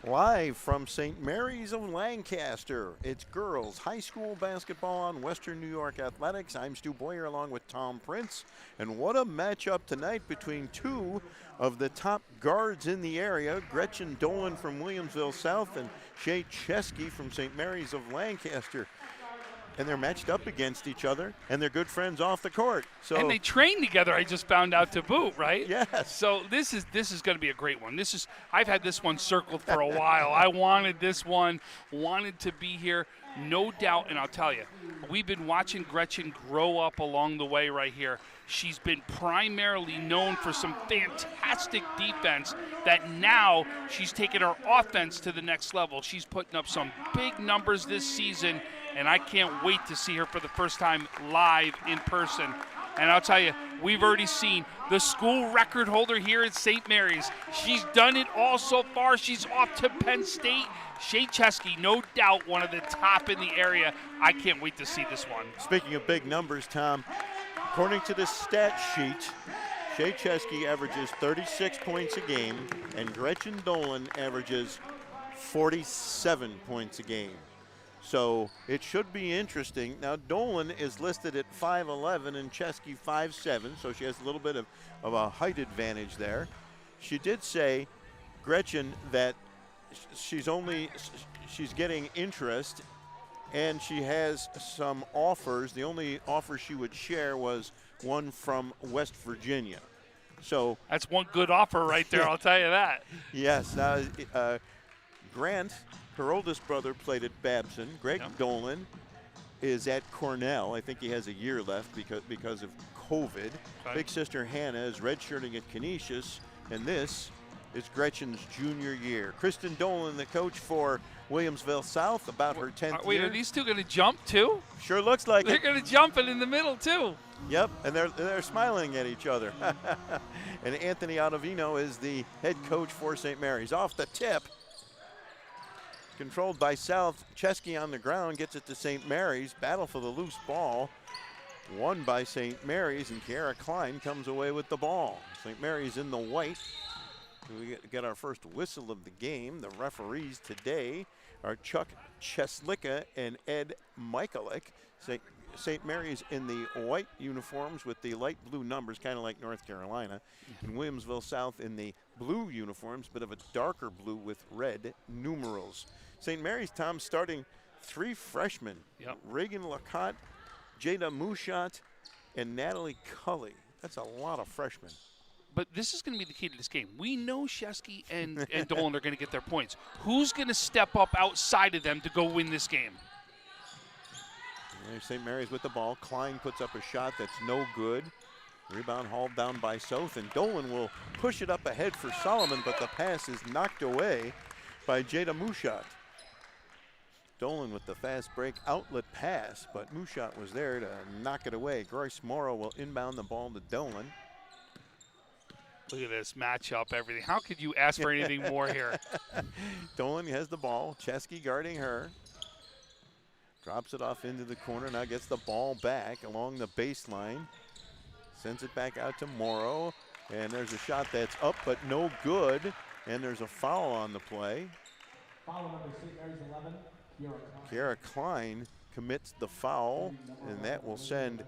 Live from St. Mary's of Lancaster, it's girls high school basketball on Western New York Athletics. I'm Stu Boyer along with Tom Prince. And what a matchup tonight between two of the top guards in the area, Gretchen Dolan from Williamsville South and Shay Chesky from St. Mary's of Lancaster. And they're matched up against each other, and they're good friends off the court. And they train together, I just found out, to boot, right? Yes. So this is going to be a great one. I've had this one circled for a while. I wanted this one, wanted to be here, no doubt. And I'll tell you, we've been watching Gretchen grow up along the way right here. She's been primarily known for some fantastic defense that now she's taken her offense to the next level. She's putting up some big numbers this season, and I can't wait to see her for the first time live in person. And I'll tell you, we've already seen the school record holder here at St. Mary's. She's done it all so far. She's off to Penn State. Shay Chesky, no doubt one of the top in the area. I can't wait to see this one. Speaking of big numbers, Tom, according to the stat sheet, Shay Chesky averages 36 points a game, and Gretchen Dolan averages 47 points a game. So it should be interesting. Now, Dolan is listed at 5'11", and Chesky 5'7", so she has a little bit of a height advantage there. She did say, Gretchen, that she's getting interest, and she has some offers. The only offer she would share was one from West Virginia. So that's one good offer right there, I'll tell you that. Yes. Grant, her oldest brother, played at Babson. Greg Dolan is at Cornell. I think he has a year left because of COVID. Okay. Big sister Hannah is redshirting at Canisius, and this is Gretchen's junior year. Kristen Dolan, the coach for Williamsville South, about her 10th Wait, year. are these two going to jump too? Sure looks like They're it. going to jump it in the middle too. Yep, and they're smiling at each other. And Anthony Ottavino is the head coach for St. Mary's. Off the tip, controlled by South. Chesky on the ground gets it to St. Mary's. Battle for the loose ball. Won by St. Mary's, and Kiara Klein comes away with the ball. St. Mary's in the white. We get our first whistle of the game. The referees today are Chuck Cheslicka and Ed Michaelick. St. Mary's in the white uniforms with the light blue numbers, kind of like North Carolina. And Williamsville South in the blue uniforms, bit of a darker blue with red numerals. St. Mary's, Tom, starting three freshmen. Yep. Reagan Lacotte, Jada Mushat, and Natalie Cully. That's a lot of freshmen. But this is going to be the key to this game. We know Chesky and Dolan are going to get their points. Who's going to step up outside of them to go win this game? There's St. Mary's with the ball. Klein puts up a shot that's no good. Rebound hauled down by South, and Dolan will push it up ahead for Solomon, but the pass is knocked away by Jada Mushat. Dolan with the fast break outlet pass, but Mushat was there to knock it away. Grace Morrow will inbound the ball to Dolan. Look at this matchup, everything. How could you ask for anything more here? Dolan has the ball. Chesky guarding her. Drops it off into the corner. Now gets the ball back along the baseline. Sends it back out to Morrow. And there's a shot that's up but no good. And there's a foul on the play. Foul number 6, Mary's 11, Kiara Klein commits the foul, and that will send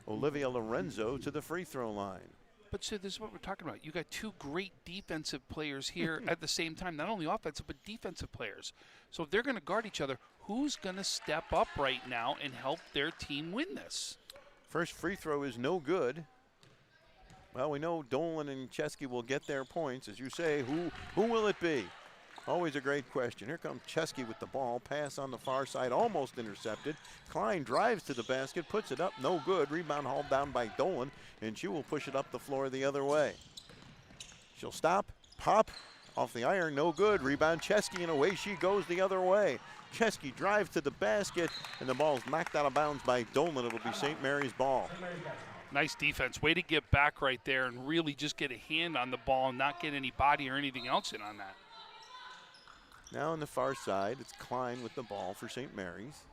Olivia Lorenzo to the free throw line. But so this is what we're talking about. You got two great defensive players here at the same time, not only offensive but defensive players. So if they're going to guard each other, who's going to step up right now and help their team win this? First free throw is no good. Well, we know Dolan and Chesky will get their points. As you say, who will it be? Always a great question. Here comes Chesky with the ball. Pass on the far side, almost intercepted. Klein drives to the basket, puts it up, no good. Rebound hauled down by Dolan, and she will push it up the floor the other way. She'll stop, pop, off the iron, no good. Rebound Chesky, and away she goes the other way. Chesky drives to the basket, and the ball's knocked out of bounds by Dolan. It'll be St. Mary's ball. Nice defense. Way to get back right there and really just get a hand on the ball and not get any body or anything else in on that. Now on the far side, it's Klein with the ball for St. Mary's.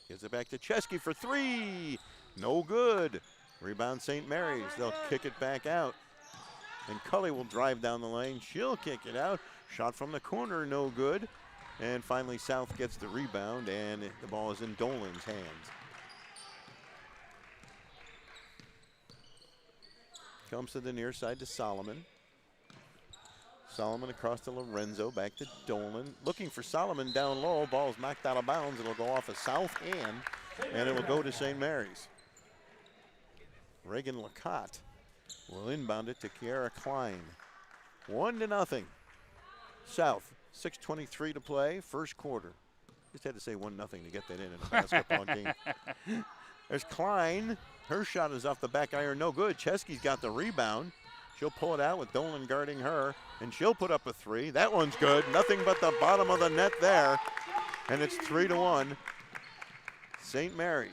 Gives it back to Chesky for three. No good. Rebound St. Mary's. They'll kick it back out. And Cully will drive down the lane. She'll kick it out. Shot from the corner, no good. And finally, South gets the rebound, and the ball is in Dolan's hands. Comes to the near side to Solomon. Solomon across to Lorenzo, back to Dolan. Looking for Solomon down low. Ball's knocked out of bounds. It'll go off a South hand, and it will go to St. Mary's. Reagan Lacotte will inbound it to Kiara Klein. 1-0. South, 6:23 to play, first quarter. Just had to say 1-0 to get that in a basketball game. There's Klein. Her shot is off the back iron, no good. Chesky's got the rebound. She'll pull it out with Dolan guarding her, and she'll put up a three. That one's good. Nothing but the bottom of the net there, and it's 3-1. St. Mary's.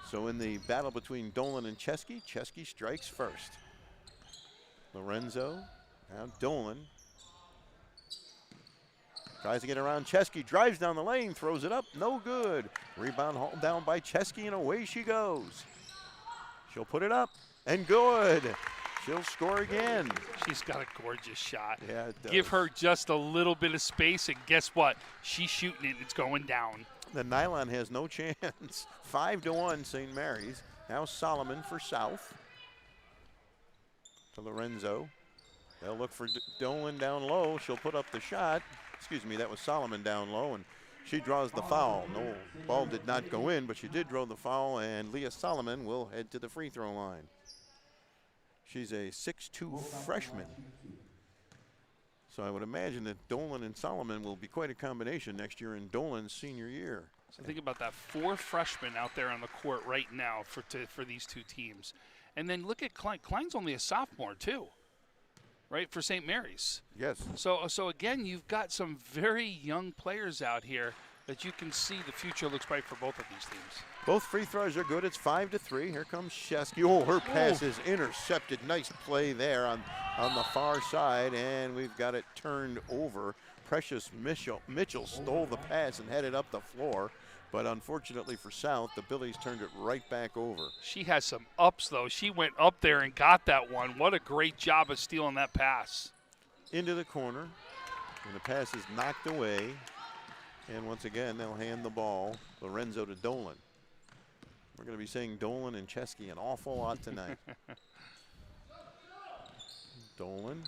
So in the battle between Dolan and Chesky, Chesky strikes first. Lorenzo, now Dolan. Tries to get around Chesky, drives down the lane, throws it up, no good. Rebound hauled down by Chesky, and away she goes. She'll put it up, and good. She'll score again. She's got a gorgeous shot. Yeah, it does. Give her just a little bit of space, and guess what? She's shooting it, and it's going down. The nylon has no chance. 5-1 St. Mary's. Now Solomon for South. To Lorenzo. They'll look for Dolan down low. She'll put up the shot. Excuse me, that was Solomon down low, and she draws the foul. No, ball did not go in, but she did draw the foul, and Leah Solomon will head to the free throw line. She's a 6'2" freshman. So I would imagine that Dolan and Solomon will be quite a combination next year in Dolan's senior year. So think about that, 4 freshmen out there on the court right now for these two teams. And then look at Klein. Klein's only a sophomore too, right, for St. Mary's. Yes. So again, you've got some very young players out here that you can see the future looks bright for both of these teams. Both free throws are good. It's 5-3. Here comes Chesky. Oh, her pass is intercepted. Nice play there on the far side, and we've got it turned over. Precious Mitchell stole the pass and headed up the floor, but unfortunately for South, the Billies turned it right back over. She has some ups, though. She went up there and got that one. What a great job of stealing that pass. Into the corner, and the pass is knocked away. And once again, they'll hand the ball, Lorenzo to Dolan. We're going to be saying Dolan and Chesky an awful lot tonight. Dolan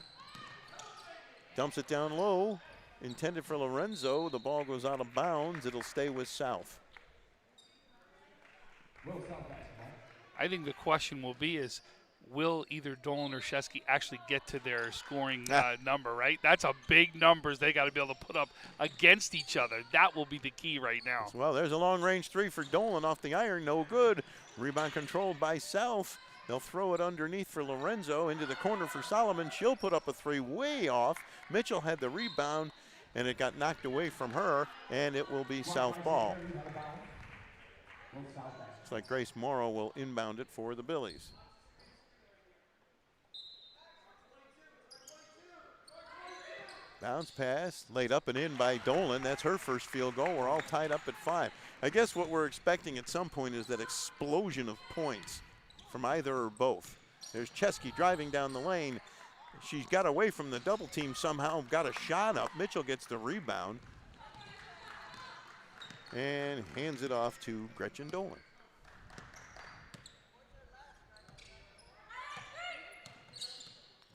dumps it down low, intended for Lorenzo. The ball goes out of bounds. It'll stay with South. I think the question will be is, will either Dolan or Chesky actually get to their scoring number, right? That's a big numbers they got to be able to put up against each other. That will be the key right now. Well, there's a long-range three for Dolan off the iron. No good. Rebound controlled by South. They'll throw it underneath for Lorenzo into the corner for Solomon. She'll put up a three way off. Mitchell had the rebound, and it got knocked away from her, and it will be South ball. Looks like Grace Morrow will inbound it for the Billies. Bounce pass, laid up and in by Dolan. That's her first field goal. We're all tied up at 5. I guess what we're expecting at some point is that explosion of points from either or both. There's Chesky driving down the lane. She's got away from the double team somehow, got a shot up. Mitchell gets the rebound and hands it off to Gretchen Dolan.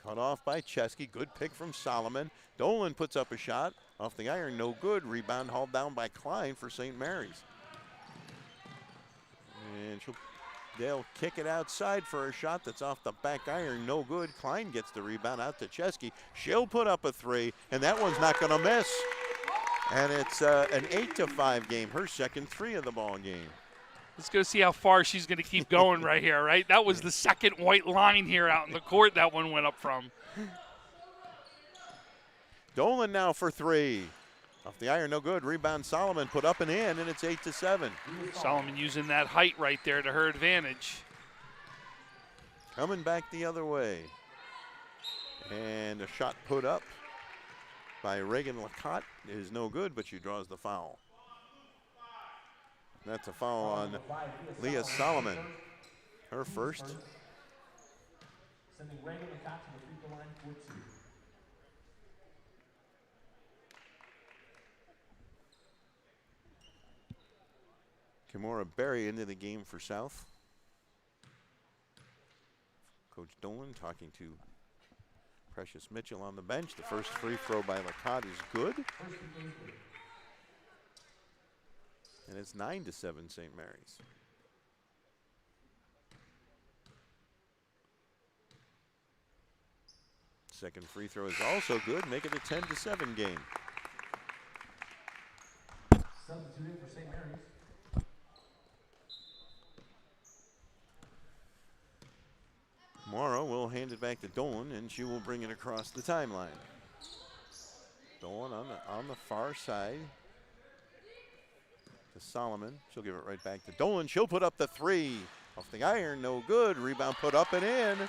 Cut off by Chesky. Good pick from Solomon. Dolan puts up a shot. Off the iron, no good. Rebound hauled down by Klein for St. Mary's. And they'll kick it outside for a shot that's off the back iron. No good. Klein gets the rebound out to Chesky. She'll put up a three, and that one's not going to miss. And it's an 8-5 game. Her second three of the ball game. Let's go see how far she's going to keep going right here, right? That was the second white line here out in the court that one went up from. Dolan now for three. Off the iron, no good. Rebound Solomon put up and in, and it's 8-7. Solomon using that height right there to her advantage. Coming back the other way. And a shot put up by Reagan Lacotte is no good, but she draws the foul. That's a foul on Leah Solomon. Her first. Sending Reagan Lacotte to the free throw line for 2. Kimora Berry into the game for South. Coach Dolan talking to Precious Mitchell on the bench. The first free throw by Lacotte is good. And it's 9-7 St. Mary's. Second free throw is also good, make it a 10-7 game. Substituting for St. Mary's. Morrow will hand it back to Dolan, and she will bring it across the timeline. Dolan on the far side to Solomon. She'll give it right back to Dolan. She'll put up the three. Off the iron, no good. Rebound put up and in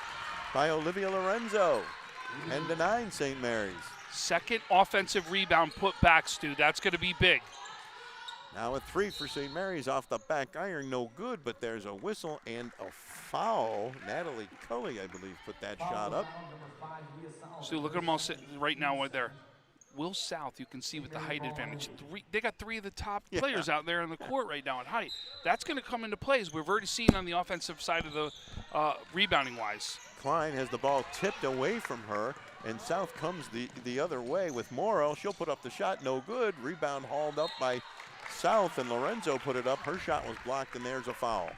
by Olivia Lorenzo. 10-9 St. Mary's. Second offensive rebound put back, Stu. That's going to be big. Now a three for St. Mary's off the back iron, no good, but there's a whistle and a foul. Natalie Cully, I believe, put that shot up. Stu, look at them all sitting right now right there. Will South, you can see with the height advantage. They got three of the top players out there on the court right now at height. That's going to come into play, as we've already seen on the offensive side of the rebounding-wise. Klein has the ball tipped away from her, and South comes the other way with Morrow. She'll put up the shot, no good. Rebound hauled up by South, and Lorenzo put it up. Her shot was blocked, and there's a foul.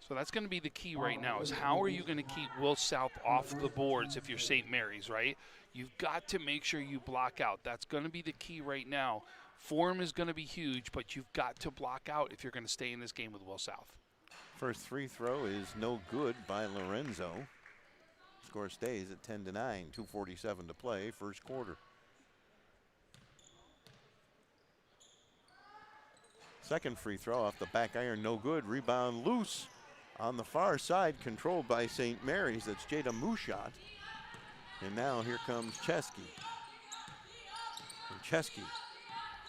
So that's going to be the key right now, is how are you going to keep Will South off the boards if you're St. Mary's, right? You've got to make sure you block out. That's going to be the key right now. Form is going to be huge, but you've got to block out if you're going to stay in this game with Will South. First free throw is no good by Lorenzo. Score stays at 10-9, 2:47 to play, first quarter. Second free throw off the back iron, no good. Rebound loose on the far side, controlled by St. Mary's. That's Jada Mushat. And now here comes Chesky. And Chesky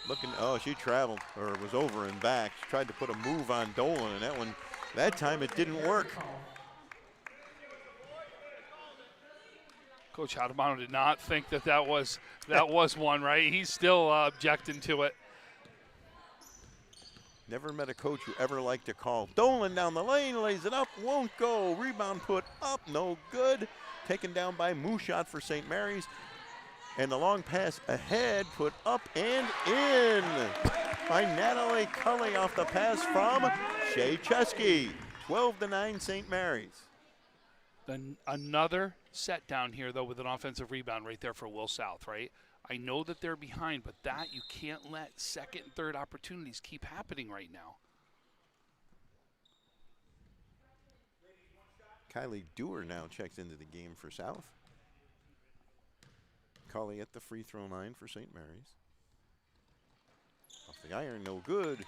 looking, oh, she traveled, or was over and back. She tried to put a move on Dolan, and that time it didn't work. Coach Hadamano did not think that was one, right? He's still objecting to it. Never met a coach who ever liked to call. Dolan down the lane, lays it up, won't go. Rebound put up, no good. Taken down by Mushat for St. Mary's. And the long pass ahead, put up and in by Natalie Cully off the pass from Shea Chesky. 12-9 St. Mary's. Then another set down here, though, with an offensive rebound right there for Will South, right? I know that they're behind, but that you can't let second and third opportunities keep happening right now. Kylie Dewar now checks into the game for South. Cully at the free throw line for St. Mary's. Off the iron, no good.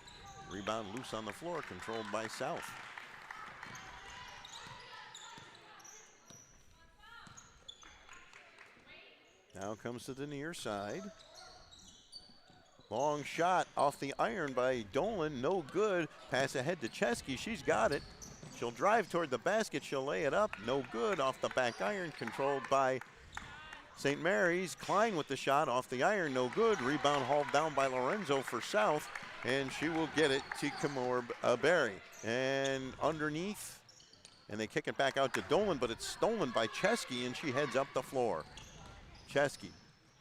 Rebound loose on the floor, controlled by South. Now comes to the near side. Long shot off the iron by Dolan, no good. Pass ahead to Chesky, she's got it. She'll drive toward the basket, she'll lay it up, no good. Off the back iron, controlled by St. Mary's. Klein with the shot off the iron, no good. Rebound hauled down by Lorenzo for South, and she will get it to Kimora Berry. And underneath, and they kick it back out to Dolan, but it's stolen by Chesky, and she heads up the floor. Chesky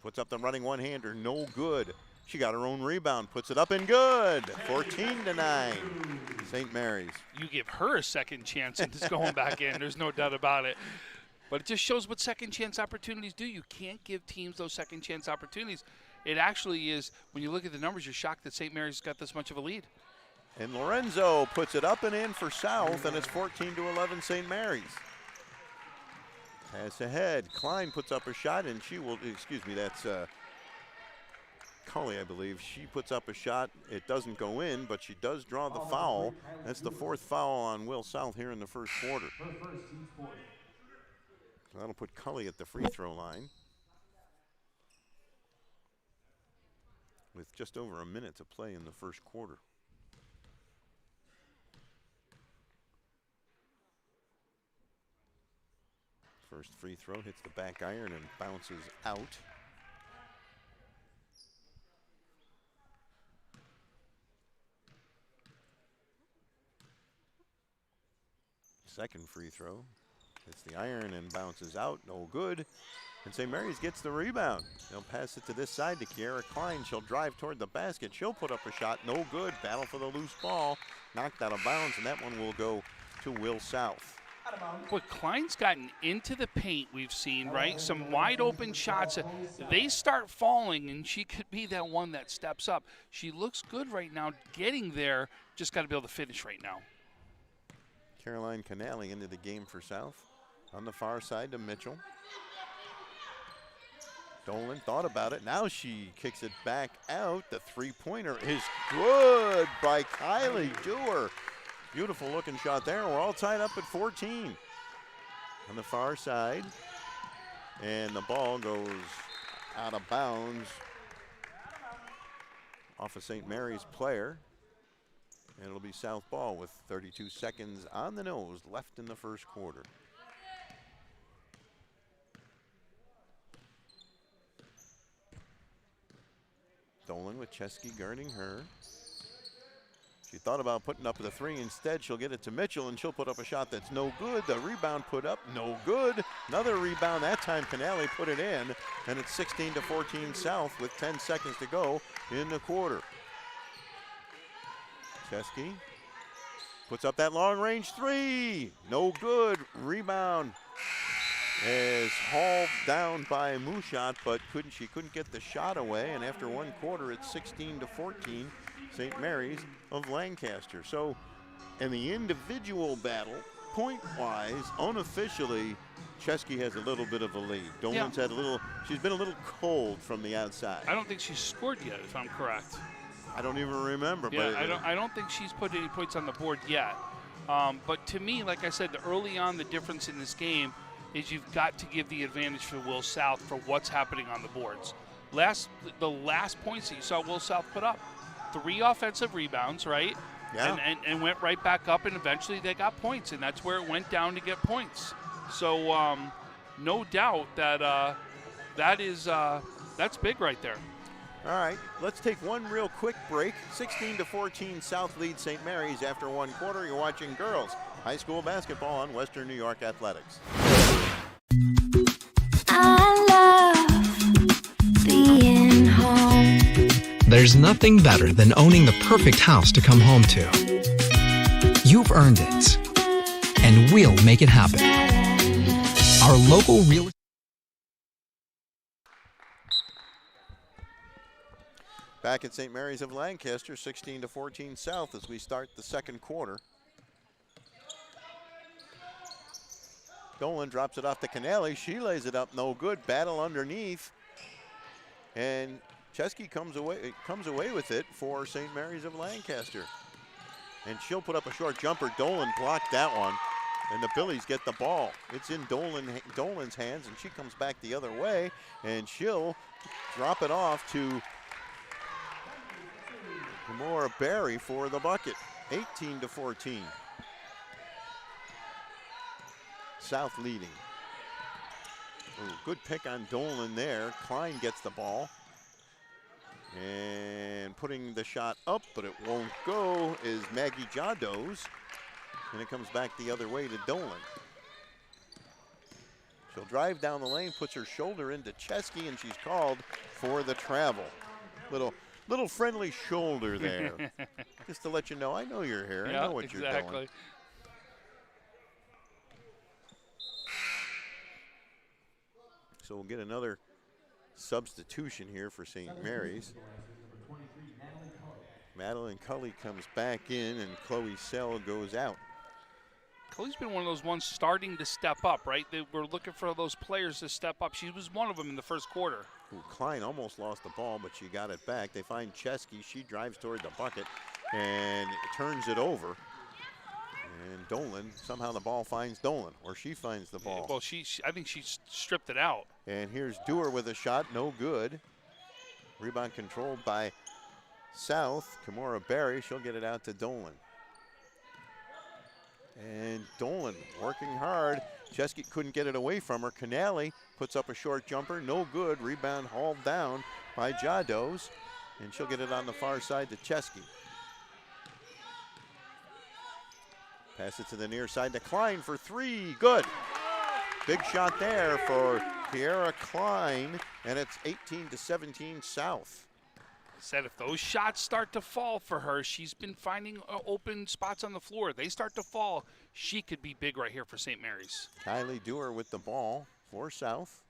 puts up the running one-hander, no good. She got her own rebound, puts it up and good. 14-9, St. Mary's. You give her a second chance and it's going back in. There's no doubt about it. But it just shows what second chance opportunities do. You can't give teams those second chance opportunities. It actually is, when you look at the numbers, you're shocked that St. Mary's got this much of a lead. And Lorenzo puts it up and in for South, and it's 14-11 St. Mary's. Pass ahead. Klein puts up a shot, and she will, excuse me, that's Cully, I believe. She puts up a shot. It doesn't go in, but she does draw the foul. That's the fourth foul on Will South here in the first quarter. So that'll put Cully at the free throw line with just over a minute to play in the first quarter. First free throw hits the back iron and bounces out. Second free throw. Hits the iron and bounces out. No good. And St. Mary's gets the rebound. They'll pass it to this side to Kiara Klein. She'll drive toward the basket. She'll put up a shot. No good. Battle for the loose ball. Knocked out of bounds, and that one will go to Will South. Boy, Klein's gotten into the paint, we've seen, right? Some wide open shots. They start falling, and she could be that one that steps up. She looks good right now getting there. Just got to be able to finish right now. Caroline Canale into the game for South. On the far side to Mitchell. Dolan thought about it. Now she kicks it back out. The three-pointer is good by Kylie Dewar. Beautiful looking shot there. We're all tied up at 14 on the far side. And the ball goes out of bounds off of St. Mary's player. And it'll be South ball with 32 seconds on the nose left in the first quarter. Dolan with Chesky guarding her. She thought about putting up the three. Instead, she'll get it to Mitchell, and she'll put up a shot that's no good. The rebound put up, no good. Another rebound. That time, Canale put it in, and it's 16-14 South with 10 seconds to go in the quarter. Chesky puts up that long-range three. No good. Rebound is hauled down by Mushat, but she couldn't get the shot away. And after one quarter, it's 16-14, St. Mary's of Lancaster. So in the individual battle, point-wise, unofficially, Chesky has a little bit of a lead. Dolan's had she's been a little cold from the outside. I don't think she's scored yet, if I'm correct. I don't even remember. Yeah, but I don't think she's put any points on the board yet. But to me, like I said, early on, the difference in this game is you've got to give the advantage for Will South for what's happening on the boards. The last points that you saw Will South put up, 3 offensive rebounds, right? Yeah. And went right back up, and eventually they got points, and that's where it went down to get points. So no doubt that that's big right there. All right, let's take one real quick break. 16-14 South leads St. Mary's after one quarter. You're watching girls high school basketball on Western New York Athletics. I love being home. There's nothing better than owning the perfect house to come home to. You've earned it, and we'll make it happen. Our local real Back at St. Mary's of Lancaster, 16-14 South as we start the second quarter. Dolan drops it off to Canale. She lays it up, no good. Battle underneath, and Chesky comes away with it for St. Mary's of Lancaster. And she'll put up a short jumper. Dolan blocked that one, and the Billies get the ball. It's in Dolan's hands, and she comes back the other way, and she'll drop it off to Kimora Barry for the bucket. 18-14. South leading. Ooh, good pick on Dolan there. Klein gets the ball. And putting the shot up, but it won't go, is Maggie Jados. And it comes back the other way to Dolan. She'll drive down the lane, puts her shoulder into Chesky, and she's called for the travel. Little friendly shoulder there. Just to let you know, I know you're here. Yeah, I know what you're doing. So we'll get another substitution here for St. Mary's. Madeline Cully comes back in, and Chloe Sell goes out. Chloe's been one of those ones starting to step up, right? We're looking for those players to step up. She was one of them in the first quarter. Ooh, Klein almost lost the ball, but she got it back. They find Chesky. She drives toward the bucket and turns it over. And Dolan, somehow the ball finds Dolan, or she finds the ball. Well, I think she stripped it out. And here's Dewar with a shot, no good. Rebound controlled by South. Kimora Barry, she'll get it out to Dolan. And Dolan working hard. Chesky couldn't get it away from her. Canale puts up a short jumper, no good. Rebound hauled down by Jados, and she'll get it on the far side to Chesky. Pass it to the near side to Klein for three. Good. Big shot there for Kiera Klein, and it's 18-17 South. Said if those shots start to fall for her, she's been finding open spots on the floor. They start to fall, she could be big right here for St. Mary's. Kylie Dewar with the ball for South.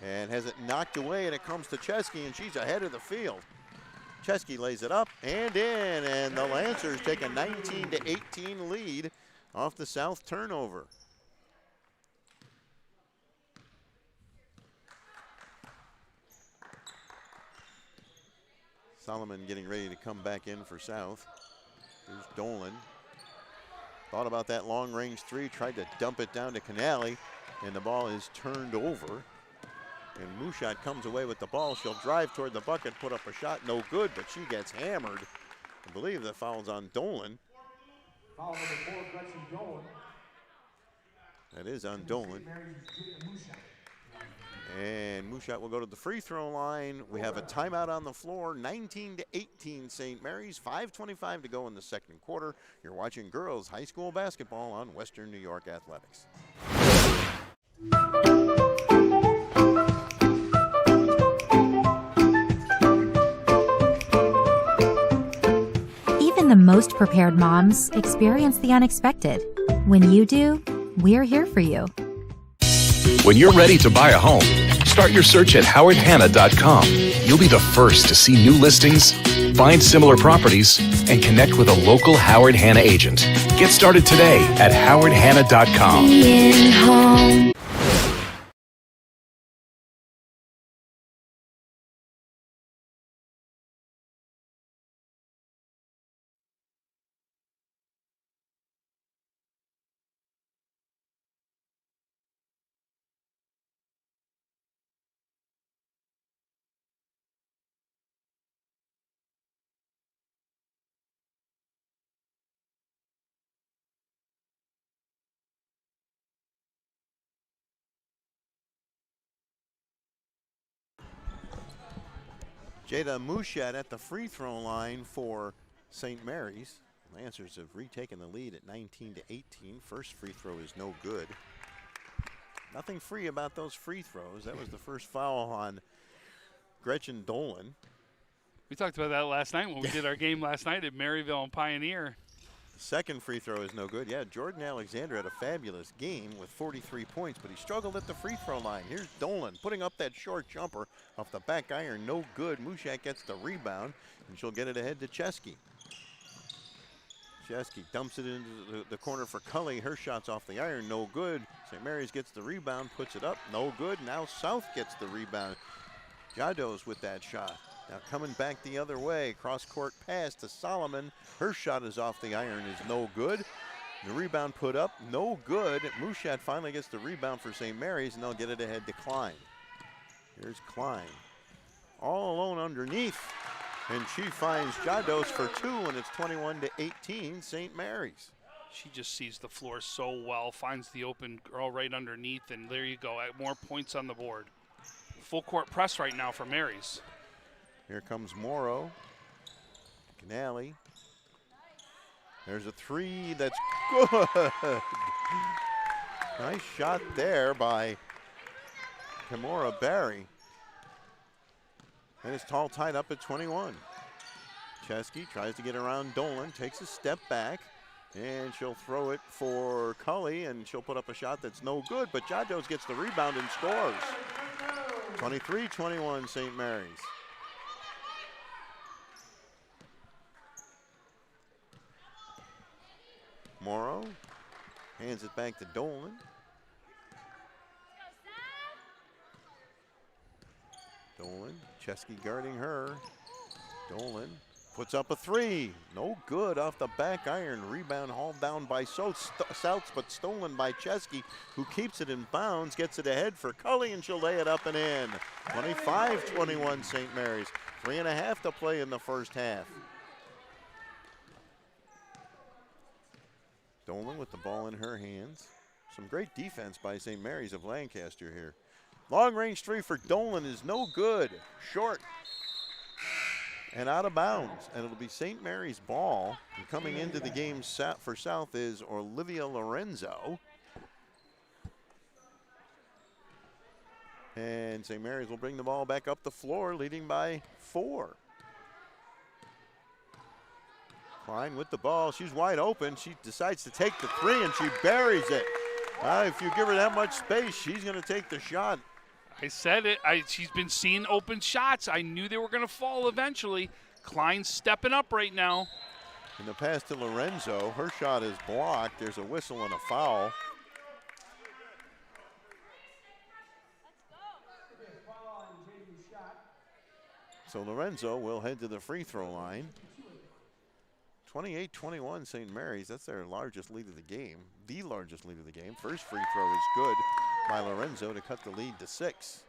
And has it knocked away, and it comes to Chesky, and she's ahead of the field. Chesky lays it up and in, and the Lancers take a 19-18 lead off the South turnover. Solomon getting ready to come back in for South. Here's Dolan. Thought about that long range three, tried to dump it down to Canale, and the ball is turned over. And Mushat comes away with the ball. She'll drive toward the bucket, put up a shot, no good, but she gets hammered. I believe the foul's on Dolan. Foul number 4, Gretchen Dolan. That is on Dolan. And Mushat will go to the free throw line. We have a timeout on the floor, 19-18 St. Mary's, 5:25 to go in the second quarter. You're watching girls high school basketball on Western New York Athletics. Even the most prepared moms experience the unexpected. When you do, we're here for you. When you're ready to buy a home, start your search at howardhanna.com. You'll be the first to see new listings, find similar properties, and connect with a local Howard Hanna agent. Get started today at howardhanna.com. Being home. Jada Mushat at the free throw line for St. Mary's. Lancers have retaken the lead at 19-18. First free throw is no good. Nothing free about those free throws. That was the first foul on Gretchen Dolan. We talked about that last night when we did our game last night at Maryville and Pioneer. Second free throw is no good. Yeah, Jordan Alexander had a fabulous game with 43 points, but he struggled at the free throw line. Here's Dolan putting up that short jumper off the back iron. No good. Mushat gets the rebound, and she'll get it ahead to Chesky. Chesky dumps it into the corner for Cully. Her shot's off the iron. No good. St. Mary's gets the rebound, puts it up. No good. Now South gets the rebound. Jados with that shot. Now coming back the other way, cross-court pass to Solomon. Her shot is off the iron, is no good. The rebound put up, no good. Mushat finally gets the rebound for St. Mary's, and they'll get it ahead to Klein. Here's Klein, all alone underneath, and she finds Jados for two, and it's 21-18 St. Mary's. She just sees the floor so well, finds the open girl right underneath, and there you go, more points on the board. Full court press right now for Mary's. Here comes Morrow. Canale. There's a three that's good. Nice shot there by Kimora Barry. And it's tall tied up at 21. Chesky tries to get around Dolan, takes a step back, and she'll throw it for Cully, and she'll put up a shot that's no good, but Jados gets the rebound and scores. 23-21 St. Mary's. Morrow hands it back to Dolan. Dolan, Chesky guarding her. Dolan puts up a three. No good off the back iron. Rebound hauled down by South, but stolen by Chesky, who keeps it in bounds, gets it ahead for Cully, and she'll lay it up and in. 25-21 St. Mary's. 3.5 to play in the first half. Dolan with the ball in her hands. Some great defense by St. Mary's of Lancaster here. Long range three for Dolan is no good. Short. and out of bounds. And it'll be St. Mary's ball. And coming into the game for South is Olivia Lorenzo. And St. Mary's will bring the ball back up the floor, leading by 4. Klein with the ball. She's wide open. She decides to take the 3, and she buries it. If you give her that much space, she's going to take the shot. I said it. She's been seeing open shots. I knew they were going to fall eventually. Klein's stepping up right now. And the pass to Lorenzo. Her shot is blocked. There's a whistle and a foul. So Lorenzo will head to the free throw line. 28-21 St. Mary's. That's their largest lead of the game. The largest lead of the game. First free throw is good by Lorenzo to cut the lead to 6.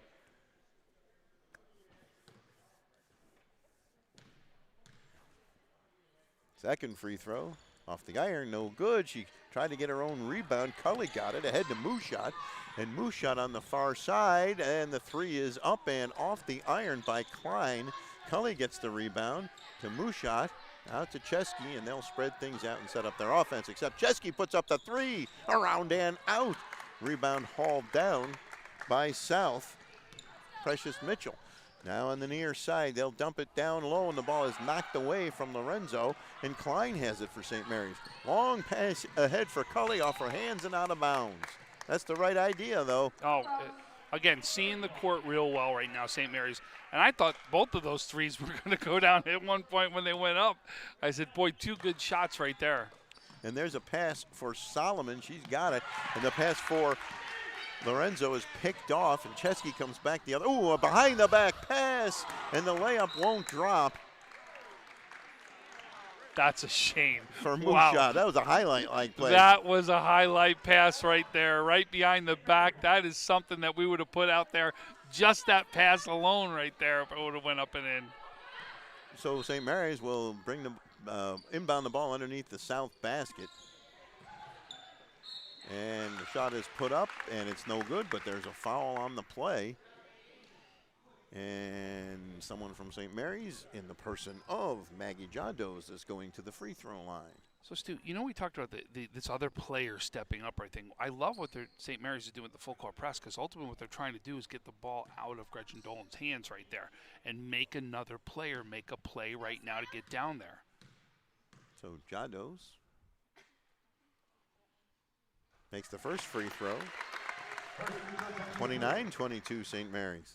Second free throw off the iron, no good. She tried to get her own rebound. Cully got it ahead to Mushat. And Mushat on the far side, and the 3 is up and off the iron by Klein. Cully gets the rebound to Mushat. Out to Chesky, and they'll spread things out and set up their offense, except Chesky puts up the 3, around and out. Rebound hauled down by South. Precious Mitchell. Now on the near side, they'll dump it down low, and the ball is knocked away from Lorenzo, and Klein has it for St. Mary's. Long pass ahead for Cully, off her hands and out of bounds. That's the right idea, though. Again, seeing the court real well right now, St. Mary's. And I thought both of those 3s were going to go down at one point when they went up. I said, boy, 2 good shots right there. And there's a pass for Solomon. She's got it. And the pass for Lorenzo is picked off, and Chesky comes back the other. Ooh, a behind-the-back pass, and the layup won't drop. That's a shame. For Mushat. Wow. That was a highlight-like play. That was a highlight pass right there, right behind the back. That is something that we would have put out there. Just that pass alone right there, if it would have went up and in. So St. Mary's will bring the inbound the ball underneath the South basket. And the shot is put up, and it's no good, but there's a foul on the play. And someone from St. Mary's, in the person of Maggie Jados, is going to the free throw line. So, Stu, we talked about this other player stepping up right thing. I love what St. Mary's is doing with the full court press, because ultimately what they're trying to do is get the ball out of Gretchen Dolan's hands right there and make another player make a play right now to get down there. So Jados makes the first free throw. 29-22 St. Mary's.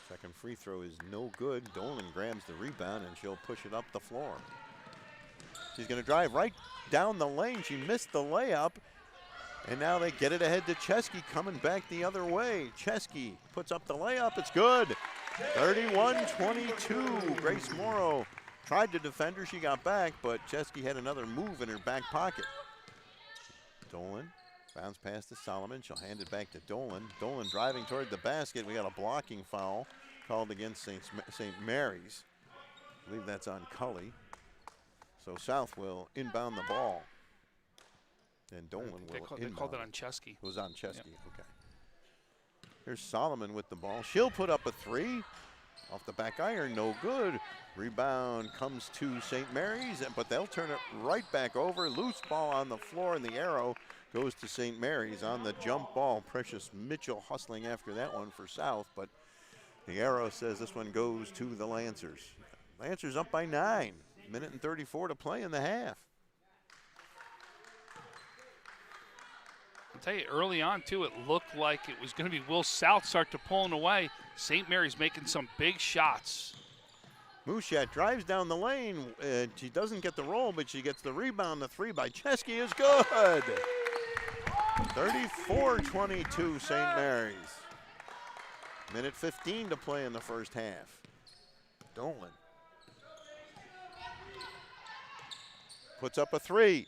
Second free throw is no good. Dolan grabs the rebound, and she'll push it up the floor. She's going to drive right down the lane. She missed the layup, and now they get it ahead to Chesky, coming back the other way. Chesky puts up the layup. It's good. 31-22. Grace Morrow tried to defend her. She got back, but Chesky had another move in her back pocket. Dolan bounce pass to Solomon. She'll hand it back to Dolan. Dolan driving toward the basket. We got a blocking foul called against St. Mary's. I believe that's on Cully. So South will inbound the ball. And Dolan will inbound. They called it on Chesky. It was on Chesky, Yep. Okay. Here's Solomon with the ball. She'll put up a 3. Off the back iron, no good. Rebound comes to St. Mary's, but they'll turn it right back over. Loose ball on the floor, and the arrow goes to St. Mary's on the jump ball. Precious Mitchell hustling after that one for South, but the arrow says this one goes to the Lancers. Lancers up by 9. Minute and 34 to play in the half. I'll tell you, early on, too, it looked like it was going to be Will South start to pulling away. St. Mary's making some big shots. Mushat drives down the lane. She doesn't get the roll, but she gets the rebound. The 3 by Chesky is good. 34-22 St. Mary's. Minute 15 to play in the first half. Dolan puts up a 3.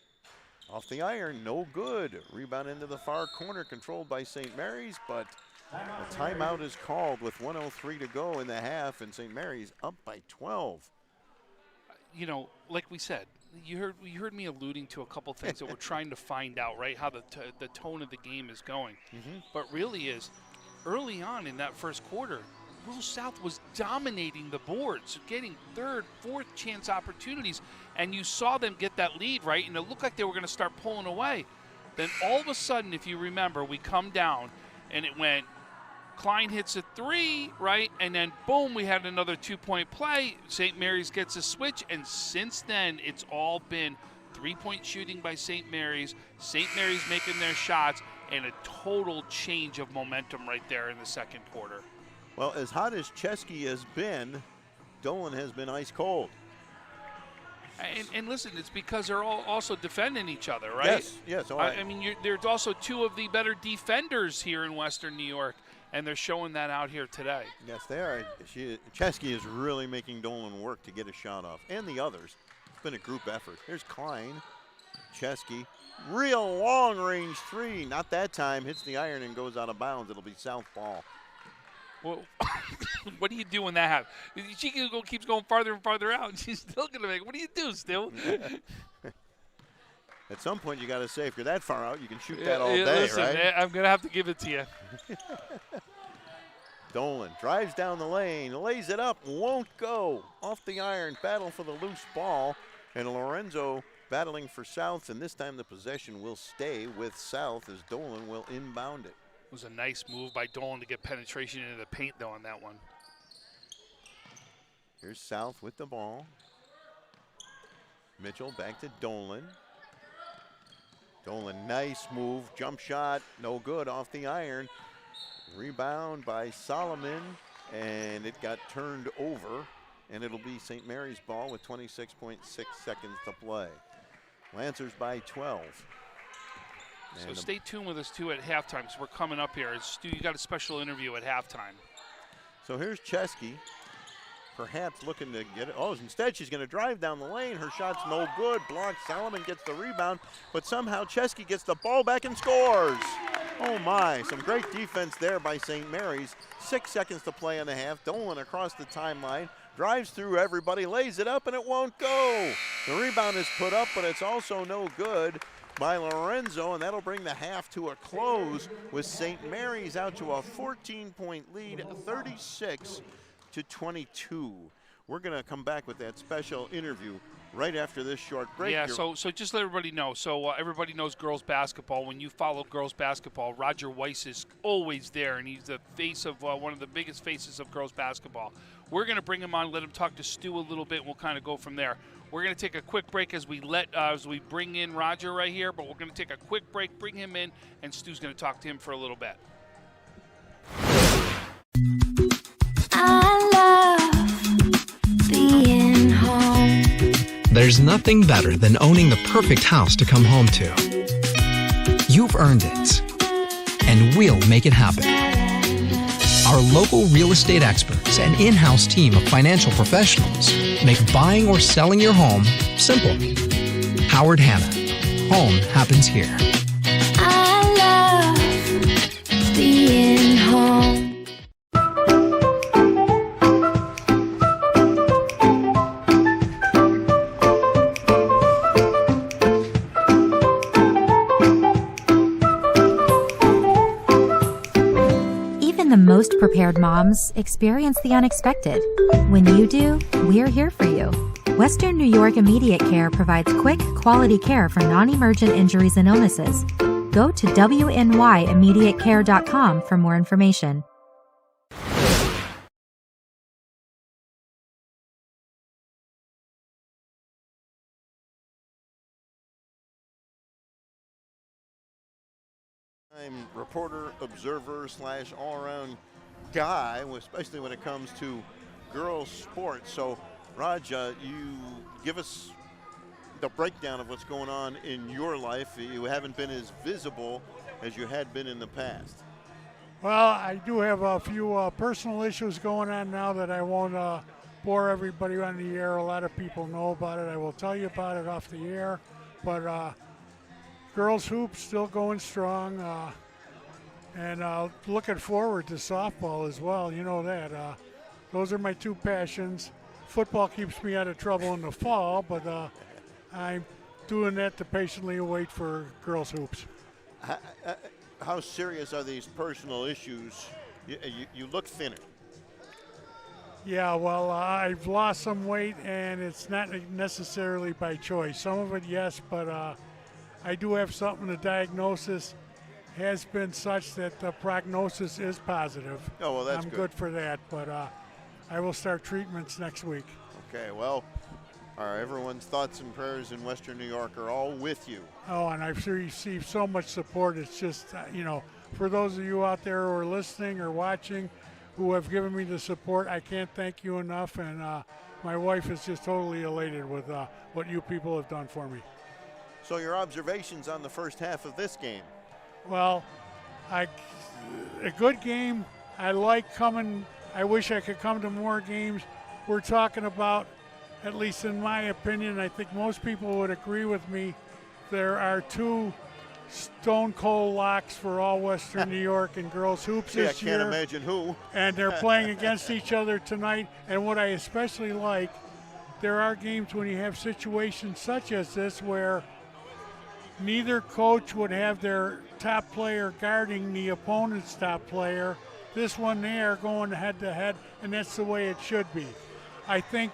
Off the iron, no good. Rebound into the far corner, controlled by St. Mary's, but a timeout is called with 1:03 to go in the half, and St. Mary's up by 12. Like we said, you heard me alluding to a couple things that we're trying to find out, right? How the tone of the game is going. But really is early on in that first quarter, Will South was dominating the boards, getting third, fourth chance opportunities, and you saw them get that lead, right? And it looked like they were going to start pulling away. Then all of a sudden, if you remember, we come down, and it went, Klein hits a three, right? And then, boom, we had another 2-point play. St. Mary's gets a switch, and since then, it's all been three-point shooting by St. Mary's making their shots, and a total change of momentum right there in the second quarter. Well, as hot as Chesky has been, Dolan has been ice cold. And listen, it's because they're all also defending each other, right? Yes, yes. Oh, I mean, there's also two of the better defenders here in Western New York, and they're showing that out here today. Yes, they are. Chesky is really making Dolan work to get a shot off, and the others. It's been a group effort. Here's Klein, Chesky, real long-range three. Not that time. Hits the iron and goes out of bounds. It'll be south ball. Well, what do you do when that happens? She keeps going farther and farther out, and she's still going to make it. What do you do, still? At some point, you got to say, if you're that far out, you can shoot that all day, listen, right? I'm going to have to give it to you. Dolan drives down the lane, lays it up, won't go. Off the iron, battle for the loose ball, and Lorenzo battling for South, and this time the possession will stay with South as Dolan will inbound it. It was a nice move by Dolan to get penetration into the paint, though, on that one. Here's South with the ball. Mitchell back to Dolan. Dolan, nice move, jump shot, no good off the iron. Rebound by Solomon, and it got turned over, and it'll be St. Mary's ball with 26.6 seconds to play. Lancers by 12. So stay tuned with us, too, at halftime, because we're coming up here. Stu, you got a special interview at halftime. So here's Chesky, perhaps looking to get it. Oh, instead she's going to drive down the lane. Her shot's no good. Blocked. Solomon gets the rebound, but somehow Chesky gets the ball back and scores. Oh, my. Some great defense there by St. Mary's. 6 seconds to play in the half. Dolan across the timeline. Drives through everybody, lays it up, and it won't go. The rebound is put up, but it's also no good by Lorenzo, and that'll bring the half to a close with St. Mary's out to a 14-point lead, 36-22. We're going to come back with that special interview right after this short break. Yeah, so just let everybody know. So everybody knows girls basketball. When you follow girls basketball, Roger Weiss is always there, and he's the face of one of the biggest faces of girls basketball. We're going to bring him on, let him talk to Stu a little bit, and we'll kind of go from there. We're going to take a quick break as we bring in Roger right here, but we're going to take a quick break, bring him in, and Stu's going to talk to him for a little bit. I love being home. There's nothing better than owning the perfect house to come home to. You've earned it, and we'll make it happen. Our local real estate experts and in-house team of financial professionals make buying or selling your home simple. Howard Hanna. Home happens here. I love being home. The most prepared moms experience the unexpected. When you do, we're here for you. Western New York Immediate Care provides quick, quality care for non-emergent injuries and illnesses. Go to wnyImmediatecare.com for more information. I'm reporter, observer, / all-around guy, especially when it comes to girls' sports. So, Raj, you give us the breakdown of what's going on in your life. You haven't been as visible as you had been in the past. Well, I do have a few personal issues going on now that I won't bore everybody on the air. A lot of people know about it. I will tell you about it off the air. But girls hoops still going strong, and looking forward to softball as well. You know that. Those are my two passions. Football keeps me out of trouble in the fall, but I'm doing that to patiently wait for girls hoops. How serious are these personal issues? You look thinner. Yeah, well, I've lost some weight, and it's not necessarily by choice. Some of it, yes, but I do have something. The diagnosis has been such that the prognosis is positive. Oh, well, that's I'm good. good for that, but I will start treatments next week. Okay, well, everyone's thoughts and prayers in Western New York are all with you. Oh, and I've received so much support. It's just, for those of you out there who are listening or watching who have given me the support, I can't thank you enough. And my wife is just totally elated with what you people have done for me. So your observations on the first half of this game? Well, a good game. I like coming. I wish I could come to more games. We're talking about, at least in my opinion, I think most people would agree with me, there are two stone cold locks for all Western New York and girls hoops this year. I can't imagine who. And they're playing against each other tonight. And what I especially like, there are games when you have situations such as this where neither coach would have their top player guarding the opponent's top player. This one, they are going head to head, and that's the way it should be. I think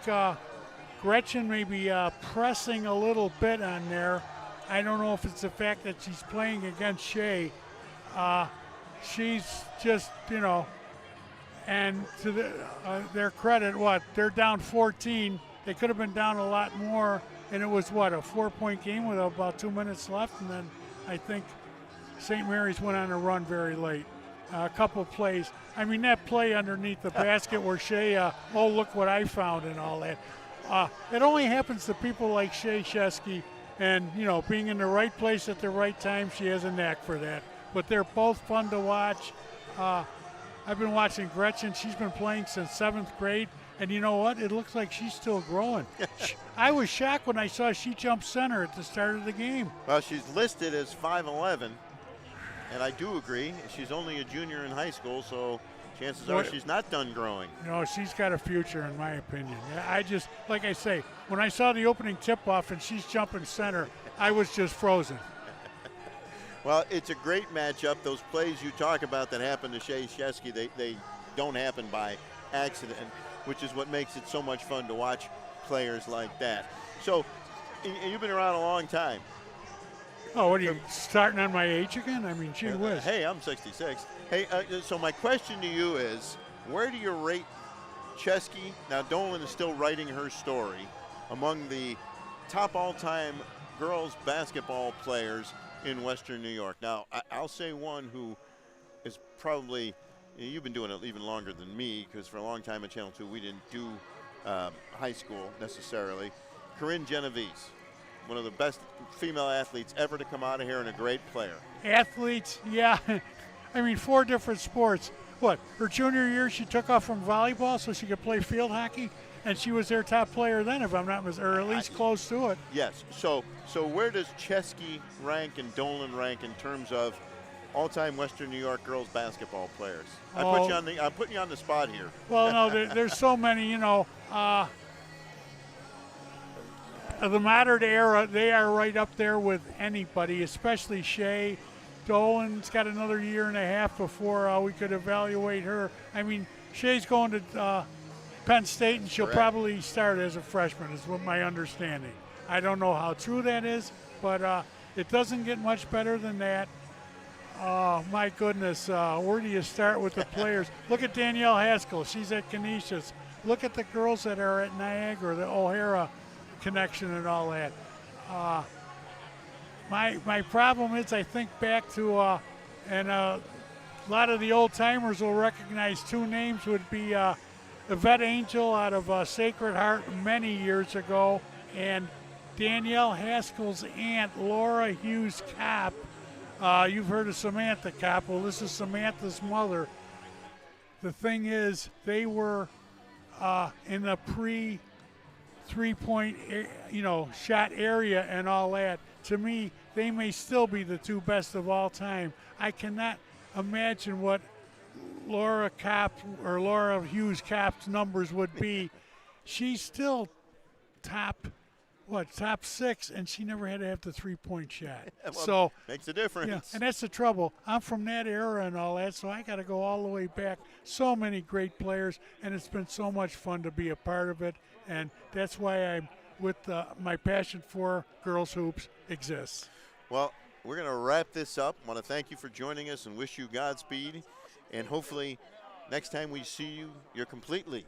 Gretchen may be pressing a little bit on there. I don't know if it's the fact that she's playing against Shea. She's just, and to their credit, they're down 14. They could have been down a lot more, and it was, a 4-point game with about 2 minutes left, and then I think St. Mary's went on a run very late. A couple plays. I mean, that play underneath the basket where Shea, look what I found and all that. It only happens to people like Shea Chesky, and, being in the right place at the right time, she has a knack for that. But they're both fun to watch. I've been watching Gretchen. She's been playing since 7th grade. And you know what? It looks like she's still growing. I was shocked when I saw she jumped center at the start of the game. Well, she's listed as 5'11", and I do agree. She's only a junior in high school, so chances are she's not done growing. She's got a future, in my opinion. I just, like I say, when I saw the opening tip-off and she's jumping center, I was just frozen. Well, it's a great matchup. Those plays you talk about that happen to Shea Chesky, they don't happen by accident, which is what makes it so much fun to watch players like that. So, you've been around a long time. Oh, what are you, starting on my age again? I mean, gee whiz. Hey, I'm 66. Hey, so my question to you is, where do you rate Chesky? Now, Dolan is still writing her story among the top all-time girls basketball players in Western New York. Now, I'll say one who is probably, you've been doing it even longer than me, because for a long time at Channel 2 we didn't do high school necessarily. Corinne Genovese, one of the best female athletes ever to come out of here, and a great player. Athletes, yeah. I mean, 4 different sports. Her junior year she took off from volleyball so she could play field hockey, and she was their top player then, if I'm not mistaken, or at least close to it. Yes. So where does Chesky rank and Dolan rank in terms of all-time Western New York girls basketball players? I'm putting you on the spot here. Well, no, there's so many. The modern era, they are right up there with anybody, especially Shea. Dolan's got another year and a half before we could evaluate her. I mean, Shea's going to Penn State, and she'll probably start as a freshman, is what my understanding. I don't know how true that is, but it doesn't get much better than that. Oh, my goodness. Where do you start with the players? Look at Danielle Haskell. She's at Canisius. Look at the girls that are at Niagara, the O'Hara connection and all that. My problem is, I think back to, and a lot of the old timers will recognize 2 names, would be Yvette Angel out of Sacred Heart many years ago, and Danielle Haskell's aunt, Laura Hughes Kopp. You've heard of Samantha Kopp. Well, this is Samantha's mother. The thing is, they were in the pre-3-point, shot area and all that. To me, they may still be the 2 best of all time. I cannot imagine what Laura Kopp or Laura Hughes Kopp's numbers would be. She's still top top 6, and she never had to have the 3-point shot. Well, So makes a difference. yeah, and that's the trouble. I'm from that era and all that, so I got to go all the way back. So many great players, and it's been so much fun to be a part of it, and that's why I'm with my passion for girls hoops exists. Well, we're going to wrap this up. I want to thank you for joining us and wish you Godspeed. And hopefully next time we see you, you're completely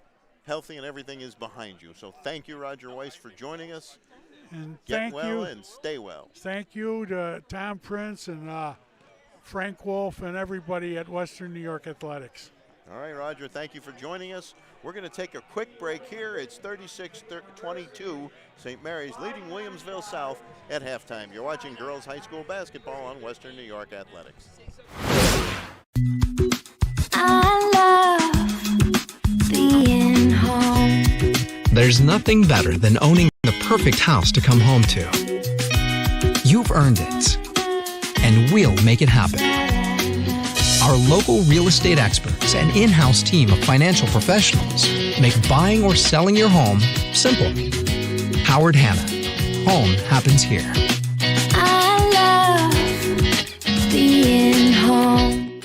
healthy and everything is behind you. So thank you, Roger Weiss, for joining us. And Get thank well you. and stay well. Thank you to Tom Prince and Frank Wolf and everybody at Western New York Athletics. All right, Roger, thank you for joining us. We're going to take a quick break here. It's 36-22, St. Mary's leading Williamsville South at halftime. You're watching girls high school basketball on Western New York Athletics. I love being home. There's nothing better than owning the perfect house to come home to. You've earned it, and we'll make it happen. Our local real estate experts and in-house team of financial professionals make buying or selling your home simple. Howard Hanna. Home happens here. I love being home.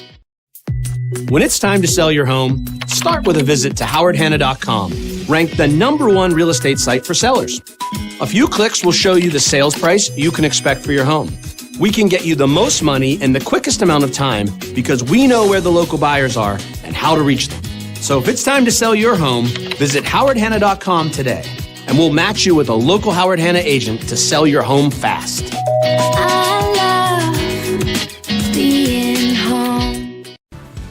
When it's time to sell your home, start with a visit to howardhanna.com, ranked the #1 real estate site for sellers. A few clicks will show you the sales price you can expect for your home. We can get you the most money in the quickest amount of time because we know where the local buyers are and how to reach them. So if it's time to sell your home, visit howardhanna.com today, and we'll match you with a local Howard Hanna agent to sell your home fast. I love being home.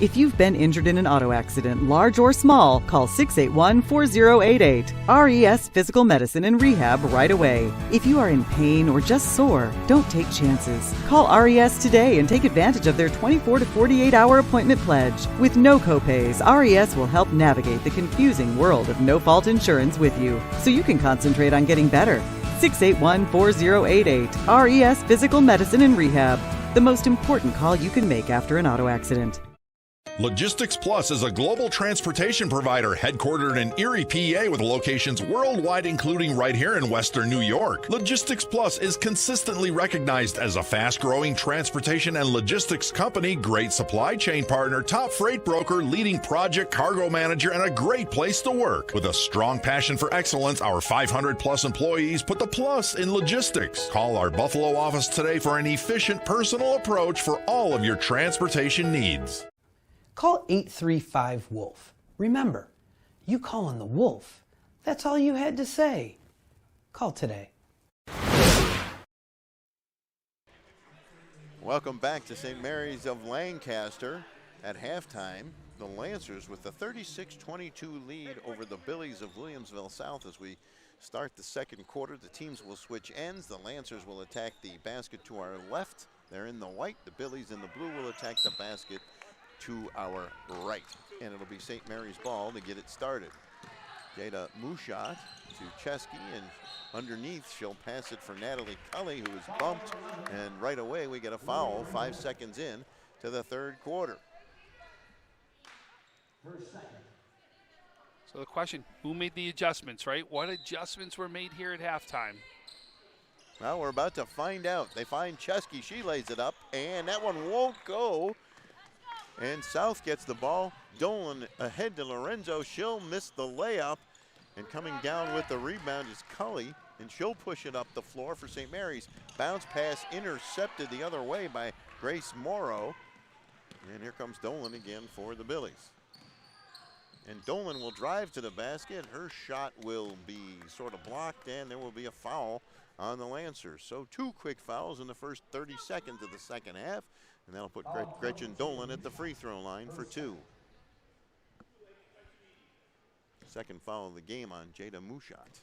If you've been injured in an auto accident, large or small, call 681-4088. RES Physical Medicine and Rehab right away. If you are in pain or just sore, don't take chances. Call RES today and take advantage of their 24 to 48-hour appointment pledge. With no copays, RES will help navigate the confusing world of no-fault insurance with you, so you can concentrate on getting better. 681-4088. RES Physical Medicine and Rehab. The most important call you can make after an auto accident. Logistics Plus is a global transportation provider headquartered in Erie, PA, with locations worldwide, including right here in Western New York. Logistics Plus is consistently recognized as a fast-growing transportation and logistics company, great supply chain partner, top freight broker, leading project cargo manager, and a great place to work. With a strong passion for excellence, our 500-plus employees put the plus in logistics. Call our Buffalo office today for an efficient, personal approach for all of your transportation needs. Call 835-WOLF. Remember, you call on the Wolf. That's all you had to say. Call today. Welcome back to St. Mary's of Lancaster. At halftime, the Lancers with the 36-22 lead over the Billies of Williamsville South. As we start the second quarter, the teams will switch ends. The Lancers will attack the basket to our left. They're in the white. The Billies in the blue will attack the basket to our right. And it'll be St. Mary's ball to get it started. Jada Mushat to Chesky, and underneath she'll pass it for Natalie Cully, who is bumped, and right away we get a foul 5 seconds in to the third quarter. So the question, who made the adjustments, right? What adjustments were made here at halftime? Well, we're about to find out. They find Chesky, she lays it up, and that one won't go. And South gets the ball. Dolan ahead to Lorenzo. She'll miss the layup. And coming down with the rebound is Cully. And she'll push it up the floor for St. Mary's. Bounce pass intercepted the other way by Grace Morrow. And here comes Dolan again for the Billies. And Dolan will drive to the basket. Her shot will be sort of blocked, and there will be a foul on the Lancers. So 2 quick fouls in the first 30 seconds of the second half. And that'll put Gretchen Dolan at the free throw line for 2. Second foul of the game on Jada Mushat.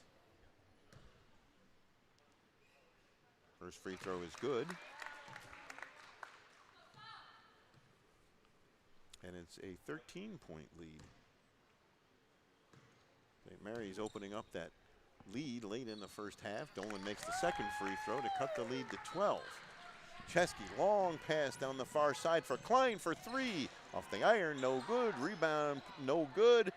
First free throw is good. And it's a 13-point lead. St. Mary's opening up that lead late in the first half. Dolan makes the second free throw to cut the lead to 12. Chesky, long pass down the far side for Klein for 3. Off the iron, no good. Rebound, no good.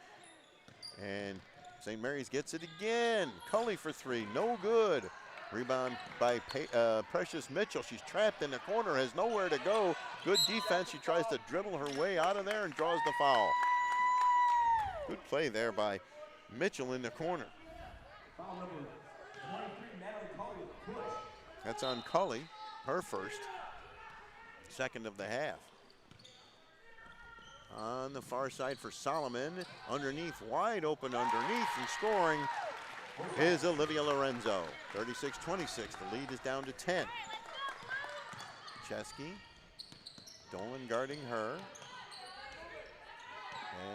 And St. Mary's gets it again. Cully for three, no good. Rebound by Precious Mitchell. She's trapped in the corner, has nowhere to go. Good defense. She tries to dribble her way out of there and draws the foul. Good play there by Mitchell in the corner. Foul number 23, Natalie Cully with push. That's on Cully, her first. Second of the half. On the far side for Solomon. Underneath, wide open underneath, and scoring is Olivia Lorenzo. 36-26, the lead is down to 10. Chesky, Dolan guarding her.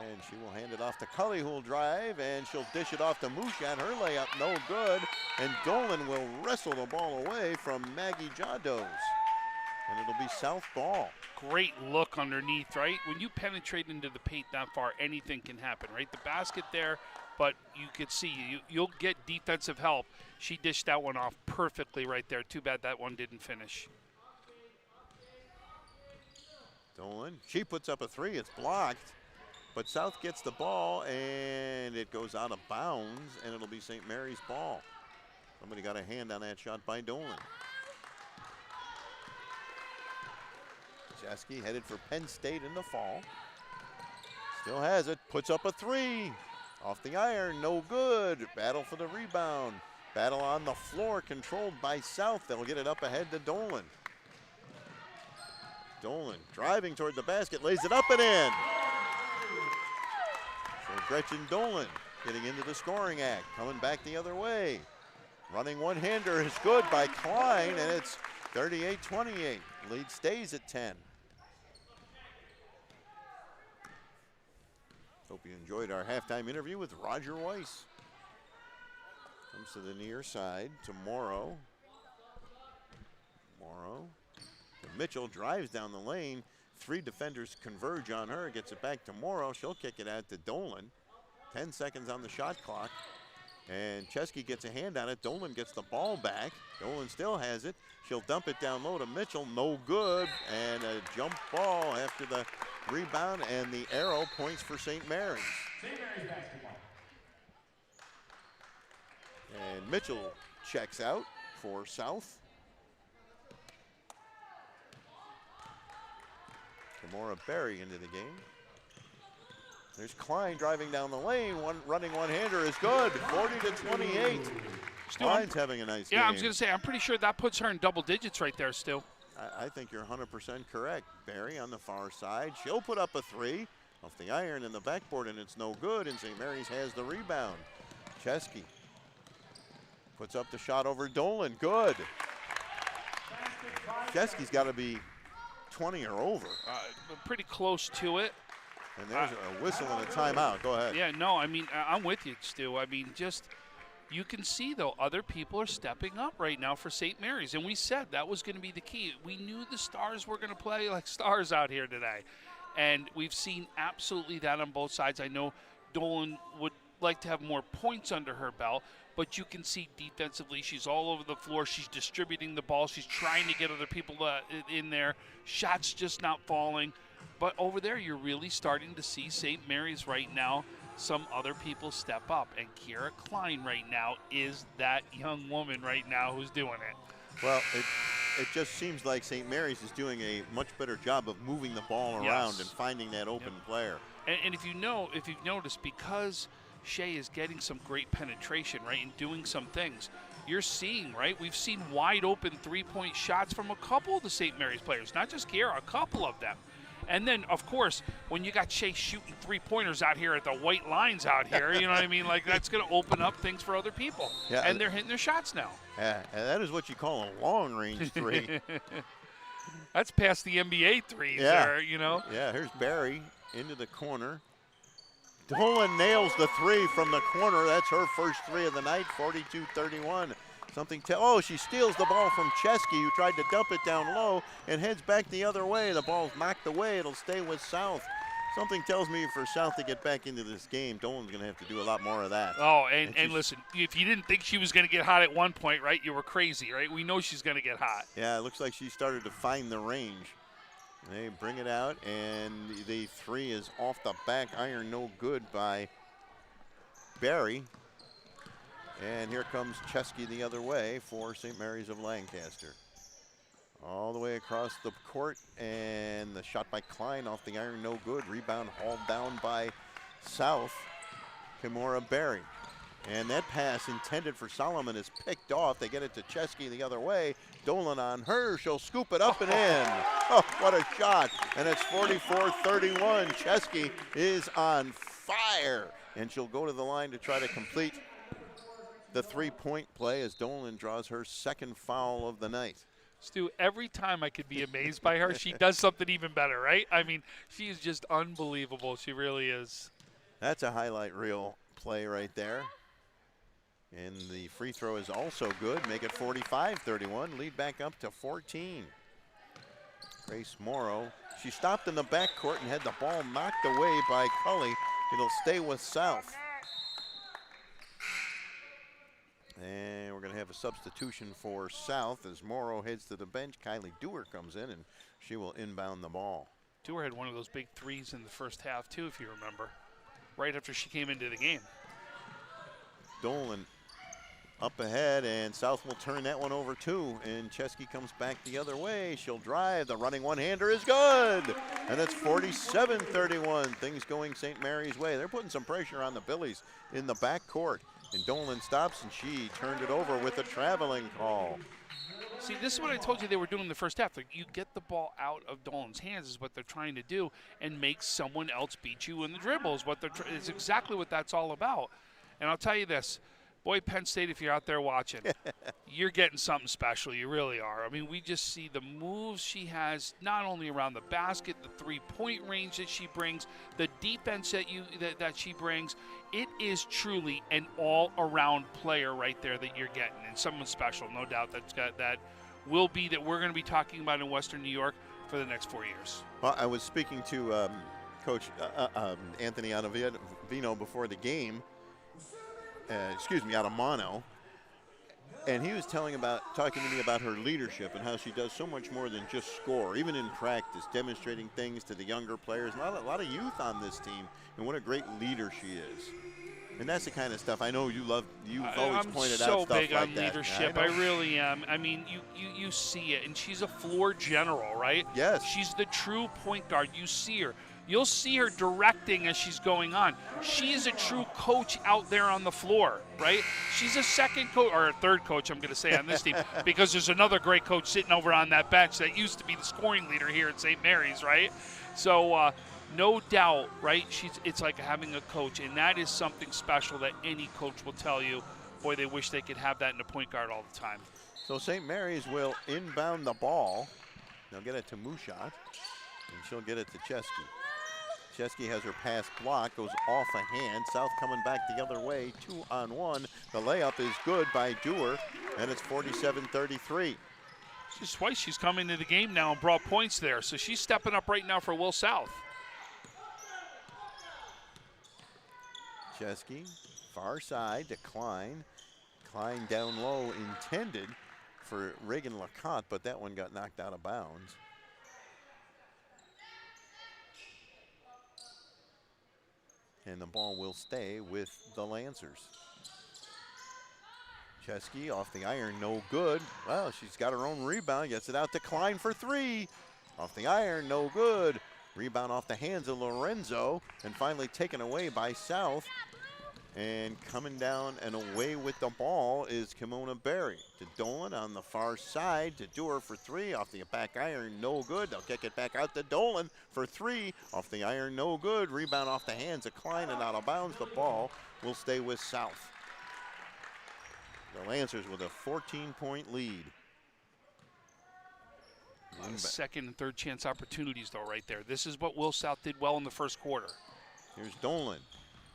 And she will hand it off to Cully, who will drive, and she'll dish it off to Mushat. Her layup no good, and Dolan will wrestle the ball away from Maggie Jados. And it'll be South ball. Great look underneath, right? When you penetrate into the paint that far, anything can happen, right? The basket there, but you could see, you'll get defensive help. She dished that one off perfectly right there. Too bad that one didn't finish. Dolan, she puts up a three, it's blocked. But South gets the ball, and it goes out of bounds, and it'll be St. Mary's ball. Somebody got a hand on that shot by Dolan. Chesky headed for Penn State in the fall. Still has it, puts up a three. Off the iron, no good. Battle for the rebound. Battle on the floor, controlled by South. They'll get it up ahead to Dolan. Dolan driving toward the basket, lays it up and in. So Gretchen Dolan getting into the scoring act, coming back the other way. Running one-hander is good by Klein, and it's 38-28. Lead stays at 10. Hope you enjoyed our halftime interview with Roger Weiss. Comes to the near side to Morrow. Morrow. Mitchell drives down the lane. Three defenders converge on her. Gets it back to Morrow. She'll kick it out to Dolan. 10 seconds on the shot clock. And Chesky gets a hand on it. Dolan gets the ball back. Dolan still has it. She'll dump it down low to Mitchell. No good. And a jump ball after the rebound. And the arrow points for St. Mary's. St. Mary's basketball. And Mitchell checks out for South. Tamora Berry into the game. There's Klein driving down the lane. Running one-hander is good. 40-28. Klein's having a nice game. Yeah, I was going to say, I'm pretty sure that puts her in double digits right there, Stu. I think you're 100% correct. Berry on the far side. She'll put up a three off the iron and the backboard, and it's no good, and St. Mary's has the rebound. Chesky puts up the shot over Dolan. Good. Chesky's got to be 20 or over. Pretty close to it. And there's a whistle and a timeout. Go ahead. Yeah, no, I mean, I'm with you, Stu. I mean, just, you can see, though, other people are stepping up right now for St. Mary's. And we said that was going to be the key. We knew the stars were going to play like stars out here today. And we've seen absolutely that on both sides. I know Dolan would like to have more points under her belt, but you can see defensively she's all over the floor. She's distributing the ball. She's trying to get other people in there. Shots just not falling. But over there, you're really starting to see St. Mary's right now, some other people step up. And Kiera Klein right now is that young woman right now who's doing it. Well, it just seems like St. Mary's is doing a much better job of moving the ball around and finding that open player. And if you've noticed, because Shea is getting some great penetration, right, and doing some things, you're seeing, right, we've seen wide open three-point shots from a couple of the St. Mary's players, not just Kiera, a couple of them. And then, of course, when you got Shea shooting three-pointers out here at the white lines out here, you know what I mean? Like, that's going to open up things for other people. Yeah, and they're hitting their shots now. Yeah, and that is what you call a long-range three. That's past the NBA threes there, you know? Yeah, here's Barry into the corner. Dolan nails the three from the corner. That's her first three of the night, 42-31. She steals the ball from Chesky, who tried to dump it down low and heads back the other way. The ball's knocked away. It'll stay with South. Something tells me for South to get back into this game, Dolan's going to have to do a lot more of that. Oh, and listen, if you didn't think she was going to get hot at one point, right, you were crazy, right? We know she's going to get hot. Yeah, it looks like she started to find the range. They bring it out, and the three is off the back iron, no good by Barry. And here comes Chesky the other way for St. Mary's of Lancaster. All the way across the court, and the shot by Klein off the iron, no good. Rebound hauled down by South, Kimura Berry. And that pass intended for Solomon is picked off. They get it to Chesky the other way. Dolan on her, she'll scoop it up and in. Oh, what a shot. And it's 44-31. Chesky is on fire. And she'll go to the line to try to complete the three-point play as Dolan draws her second foul of the night. Stu, every time I could be amazed by her, she does something even better, right? I mean, she is just unbelievable. She really is. That's a highlight reel play right there. And the free throw is also good. Make it 45-31. Lead back up to 14. Grace Morrow. She stopped in the backcourt and had the ball knocked away by Cully. It'll stay with South. And we're going to have a substitution for South as Morrow heads to the bench. Kylie Dewar comes in, and she will inbound the ball. Dewar had one of those big threes in the first half, too, if you remember, right after she came into the game. Dolan up ahead, and South will turn that one over too. And Chesky comes back the other way. She'll drive. The running one-hander is good. And it's 47-31. Things going St. Mary's way. They're putting some pressure on the Billies in the backcourt. And Dolan stops, and she turned it over with a traveling call. See, this is what I told you they were doing in the first half. You get the ball out of Dolan's hands is what they're trying to do, and make someone else beat you in the dribbles. It's exactly what that's all about. And I'll tell you this, boy, Penn State, if you're out there watching, you're getting something special. You really are. I mean, we just see the moves she has, not only around the basket, the three-point range that she brings, the defense that she brings. It is truly an all-around player right there that you're getting, and someone special, no doubt. That we're going to be talking about in Western New York for the next 4 years. Well, I was speaking to Coach Anthony Ottavino before the game. Adamano, and he was talking to me about her leadership and how she does so much more than just score, even in practice, demonstrating things to the younger players. A lot of youth on this team, and what a great leader she is. And that's the kind of stuff I know you love. You've always pointed out stuff like that. I'm so big on leadership. I really am. I mean, you see it, and she's a floor general, right? Yes. She's the true point guard. You see her. You'll see her directing as she's going on. She is a true coach out there on the floor, right? She's a second coach, or a third coach, I'm going to say, on this team, because there's another great coach sitting over on that bench that used to be the scoring leader here at St. Mary's, right? So no doubt, right? It's like having a coach, and that is something special that any coach will tell you. Boy, they wish they could have that in a point guard all the time. So St. Mary's will inbound the ball. They'll get it to Mushat, and she'll get it to Chesky. Chesky has her pass blocked, goes off a hand. South coming back the other way, 2-on-1. The layup is good by Dewar, and it's 47-33. Just twice she's come into the game now and brought points there, so she's stepping up right now for Will South. Chesky, far side to Klein. Klein down low, intended for Reagan Lacotte, but that one got knocked out of bounds. And the ball will stay with the Lancers. Chesky off the iron, no good. Well, she's got her own rebound, gets it out to Klein for three. Off the iron, no good. Rebound off the hands of Lorenzo, and finally taken away by South. And coming down and away with the ball is Kimona Berry. To Dolan on the far side, to Dewar for three. Off the back iron, no good. They'll kick it back out to Dolan for three. Off the iron, no good. Rebound off the hands of Klein and out of bounds. The ball will stay with South. The Lancers with a 14-point lead. Second and third chance opportunities, though, right there. This is what Will South did well in the first quarter. Here's Dolan.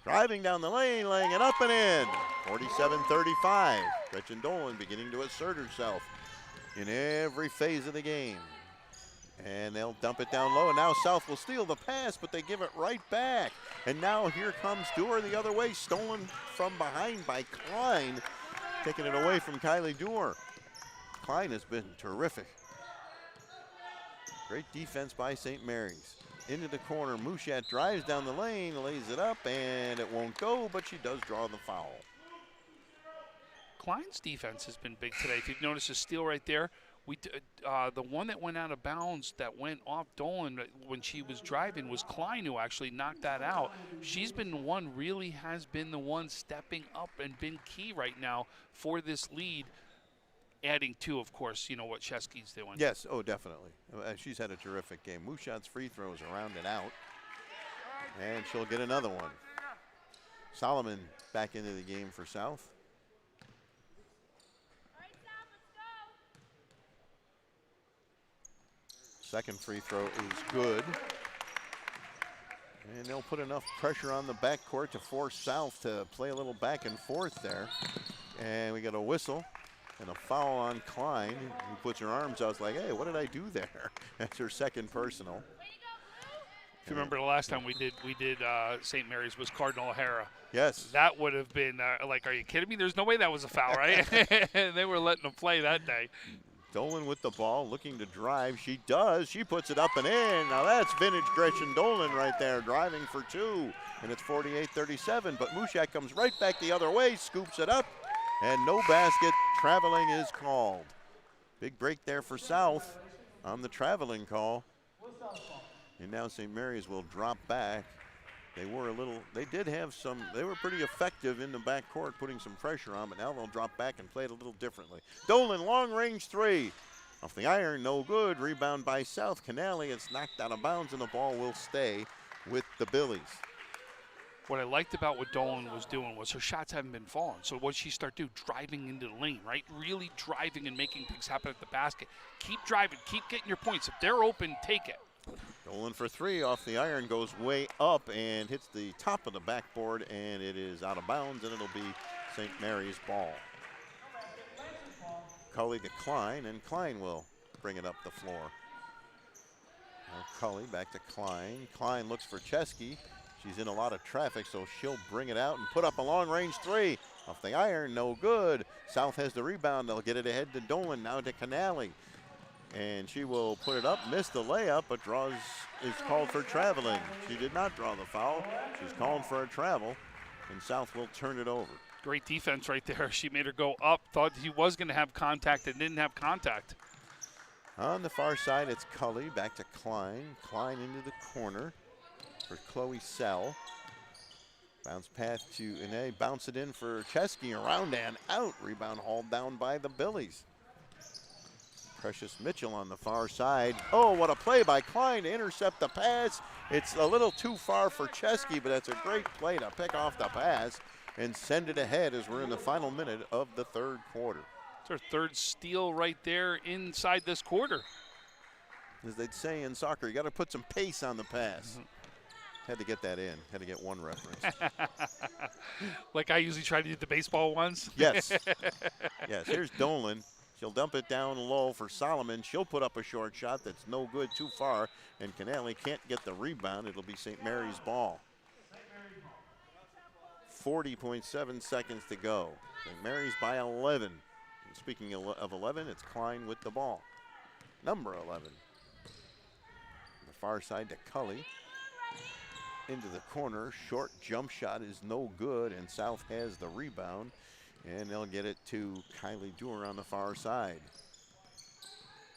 Driving down the lane, laying it up and in. 47-35. Gretchen Dolan beginning to assert herself in every phase of the game. And they'll dump it down low. And now South will steal the pass, but they give it right back. And now here comes Dewar the other way, stolen from behind by Klein. Taking it away from Kylie Dewar. Klein has been terrific. Great defense by St. Mary's. Into the corner, Mushat drives down the lane, lays it up, and it won't go, but she does draw the foul. Klein's defense has been big today. If you've noticed a steal right there, the one that went out of bounds that went off Dolan when she was driving was Klein, who actually knocked that out. She's been the one, really has been the one stepping up and been key right now for this lead, adding to, of course, what Chesky's doing. Yes, oh, definitely. She's had a terrific game. Mushat's free throws around and out, and she'll get another one. Solomon back into the game for South. Second free throw is good. And they'll put enough pressure on the backcourt to force South to play a little back and forth there. And we got a whistle and a foul on Klein, who puts her arms out. It's like, hey, what did I do there? That's her second personal. If you remember the last time we did St. Mary's was Cardinal O'Hara. Yes. That would have been like, are you kidding me? There's no way that was a foul, right? They were letting them play that day. Dolan with the ball, looking to drive. She does. She puts it up and in. Now that's vintage Gretchen Dolan right there, driving for two. And it's 48-37, but Mushat comes right back the other way, scoops it up, and no basket. Traveling is called. Big break there for South on the traveling call. And now St. Mary's will drop back. They were pretty effective in the backcourt, putting some pressure on, but now they'll drop back and play it a little differently. Dolan, long range three. Off the iron, no good. Rebound by South. Canale, it's knocked out of bounds, and the ball will stay with the Billies. What I liked about what Dolan was doing was her shots haven't been falling. So what did she start doing? Driving into the lane, right? Really driving and making things happen at the basket. Keep driving, keep getting your points. If they're open, take it. Dolan for three off the iron, goes way up and hits the top of the backboard, and it is out of bounds, and it'll be St. Mary's ball. Cully to Klein, and Klein will bring it up the floor. Now Cully back to Klein. Klein looks for Chesky. She's in a lot of traffic, so she'll bring it out and put up a long-range three. Off the iron, no good. South has the rebound. They'll get it ahead to Dolan, now to Canale. And she will put it up, miss the layup, but is called for traveling. She did not draw the foul. She's called for a travel, and South will turn it over. Great defense right there. She made her go up, thought he was going to have contact and didn't have contact. On the far side, it's Cully back to Klein. Klein into the corner for Chloe Sell. Bounce pass to Ine, bounce it in for Chesky, around and out. Rebound hauled down by the Billies. Precious Mitchell on the far side. Oh, what a play by Klein to intercept the pass. It's a little too far for Chesky, but that's a great play to pick off the pass and send it ahead as we're in the final minute of the third quarter. It's her third steal right there inside this quarter. As they'd say in soccer, you got to put some pace on the pass. Had to get that in. Had to get one reference. Like I usually try to do the baseball ones. Yes. Yes, here's Dolan. She'll dump it down low for Solomon. She'll put up a short shot that's no good, too far, and Canale can't get the rebound. It'll be St. Mary's ball. 40.7 seconds to go. St. Mary's by 11. And speaking of 11, it's Klein with the ball. Number 11. The far side to Cully. Into the corner. Short jump shot is no good, and South has the rebound. And they'll get it to Kylie Dewar on the far side.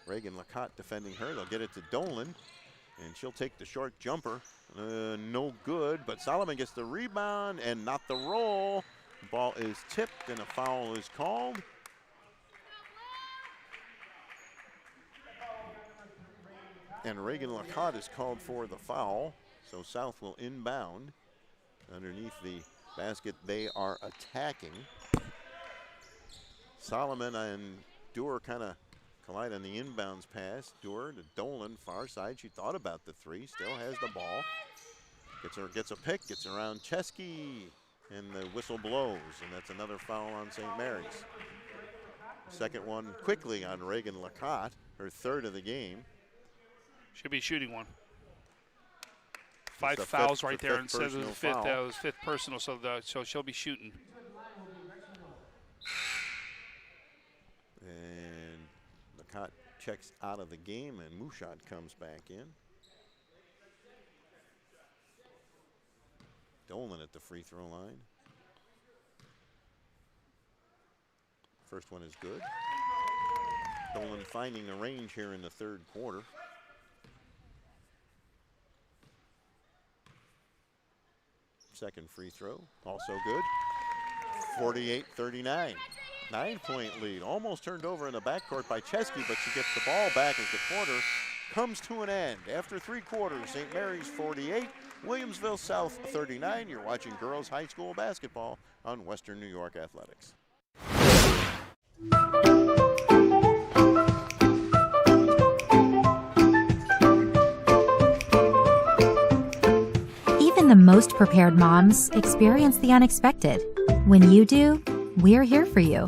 Reagan Lacotte defending her. They'll get it to Dolan, and she'll take the short jumper. No good, but Solomon gets the rebound and not the roll. The ball is tipped, and a foul is called. And Reagan Lacotte is called for the foul, so South will inbound. Underneath the basket, they are attacking. Solomon and Dewar kind of collide on the inbounds pass. Dewar to Dolan, far side. She thought about the three, still has the ball. Gets a pick, gets around Chesky, and the whistle blows, and that's another foul on St. Mary's. Second one quickly on Reagan Lacotte, her third of the game. Should be shooting one. Five fouls right there instead of the fifth. That was fifth personal, so she'll be shooting. And Lacotte checks out of the game, and Mushat comes back in. Dolan at the free throw line. First one is good. Dolan finding the range here in the third quarter. Second free throw, also good. 48-39. 9-point lead. Almost turned over in the backcourt by Chesky, but she gets the ball back as the quarter comes to an end. After 3 quarters, St. Mary's 48, Williamsville South 39. You're watching girls high school basketball on Western New York Athletics. Even the most prepared moms experience the unexpected. When you do, we're here for you.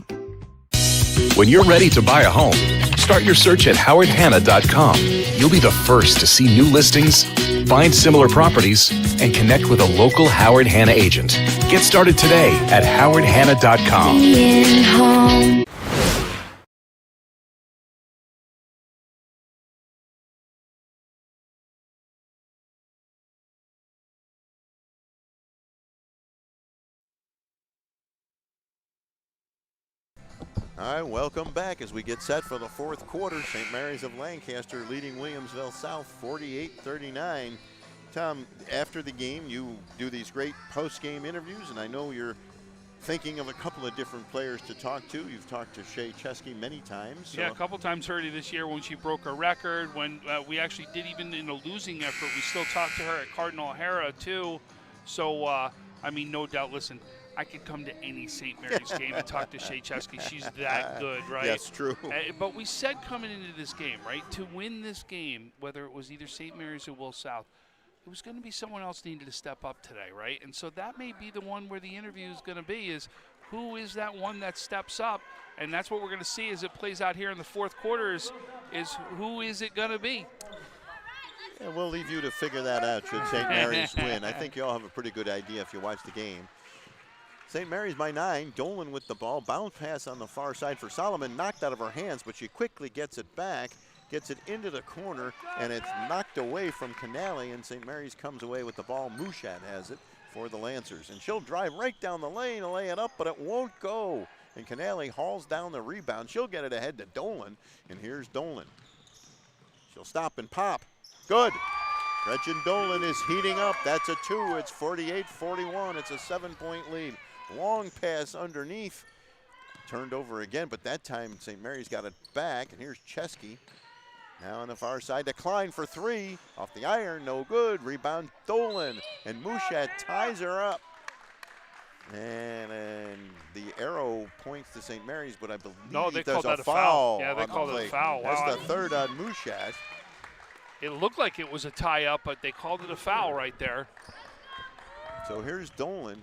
When you're ready to buy a home, start your search at howardhanna.com. You'll be the first to see new listings, find similar properties, and connect with a local Howard Hanna agent. Get started today at howardhanna.com. Being home. All right, welcome back as we get set for the fourth quarter. St. Mary's of Lancaster leading Williamsville South 48-39. Tom, after the game, you do these great post-game interviews, and I know you're thinking of a couple of different players to talk to. You've talked to Shea Chesky many times. So. Yeah, a couple times heard her this year when she broke her record. When we actually did, even in a losing effort, we still talked to her at Cardinal O'Hara too. So, I mean, no doubt, listen, I could come to any St. Mary's game and talk to Shea Chesky. She's that good, right? That's true. But we said coming into this game, right, to win this game, whether it was either St. Mary's or Will South, it was going to be someone else needed to step up today, right? And so that may be the one where the interview is going to be, is who is that one that steps up? And that's what we're going to see as it plays out here in the fourth quarter is who is it going to be? Yeah, we'll leave you to figure that out should St. Mary's win. I think you all have a pretty good idea if you watch the game. St. Mary's by 9. Dolan with the ball. Bounce pass on the far side for Solomon. Knocked out of her hands, but she quickly gets it back. Gets it into the corner, and it's knocked away from Canale, and St. Mary's comes away with the ball. Mushat has it for the Lancers, and she'll drive right down the lane and lay it up, but it won't go. And Canale hauls down the rebound. She'll get it ahead to Dolan, and here's Dolan. She'll stop and pop. Good. Gretchen Dolan is heating up. That's a 2. It's 48-41. It's a 7-point lead. Long pass underneath. Turned over again, but that time St. Mary's got it back, and here's Chesky. Now on the far side, decline for 3. Off the iron, no good. Rebound Dolan, and Mushat ties her up. And the arrow points to St. Mary's, but I believe they there's called that a foul. Yeah, they called it a foul. That's Wow. the third on Mushat. It looked like it was a tie-up, but they called it a foul right there. So here's Dolan.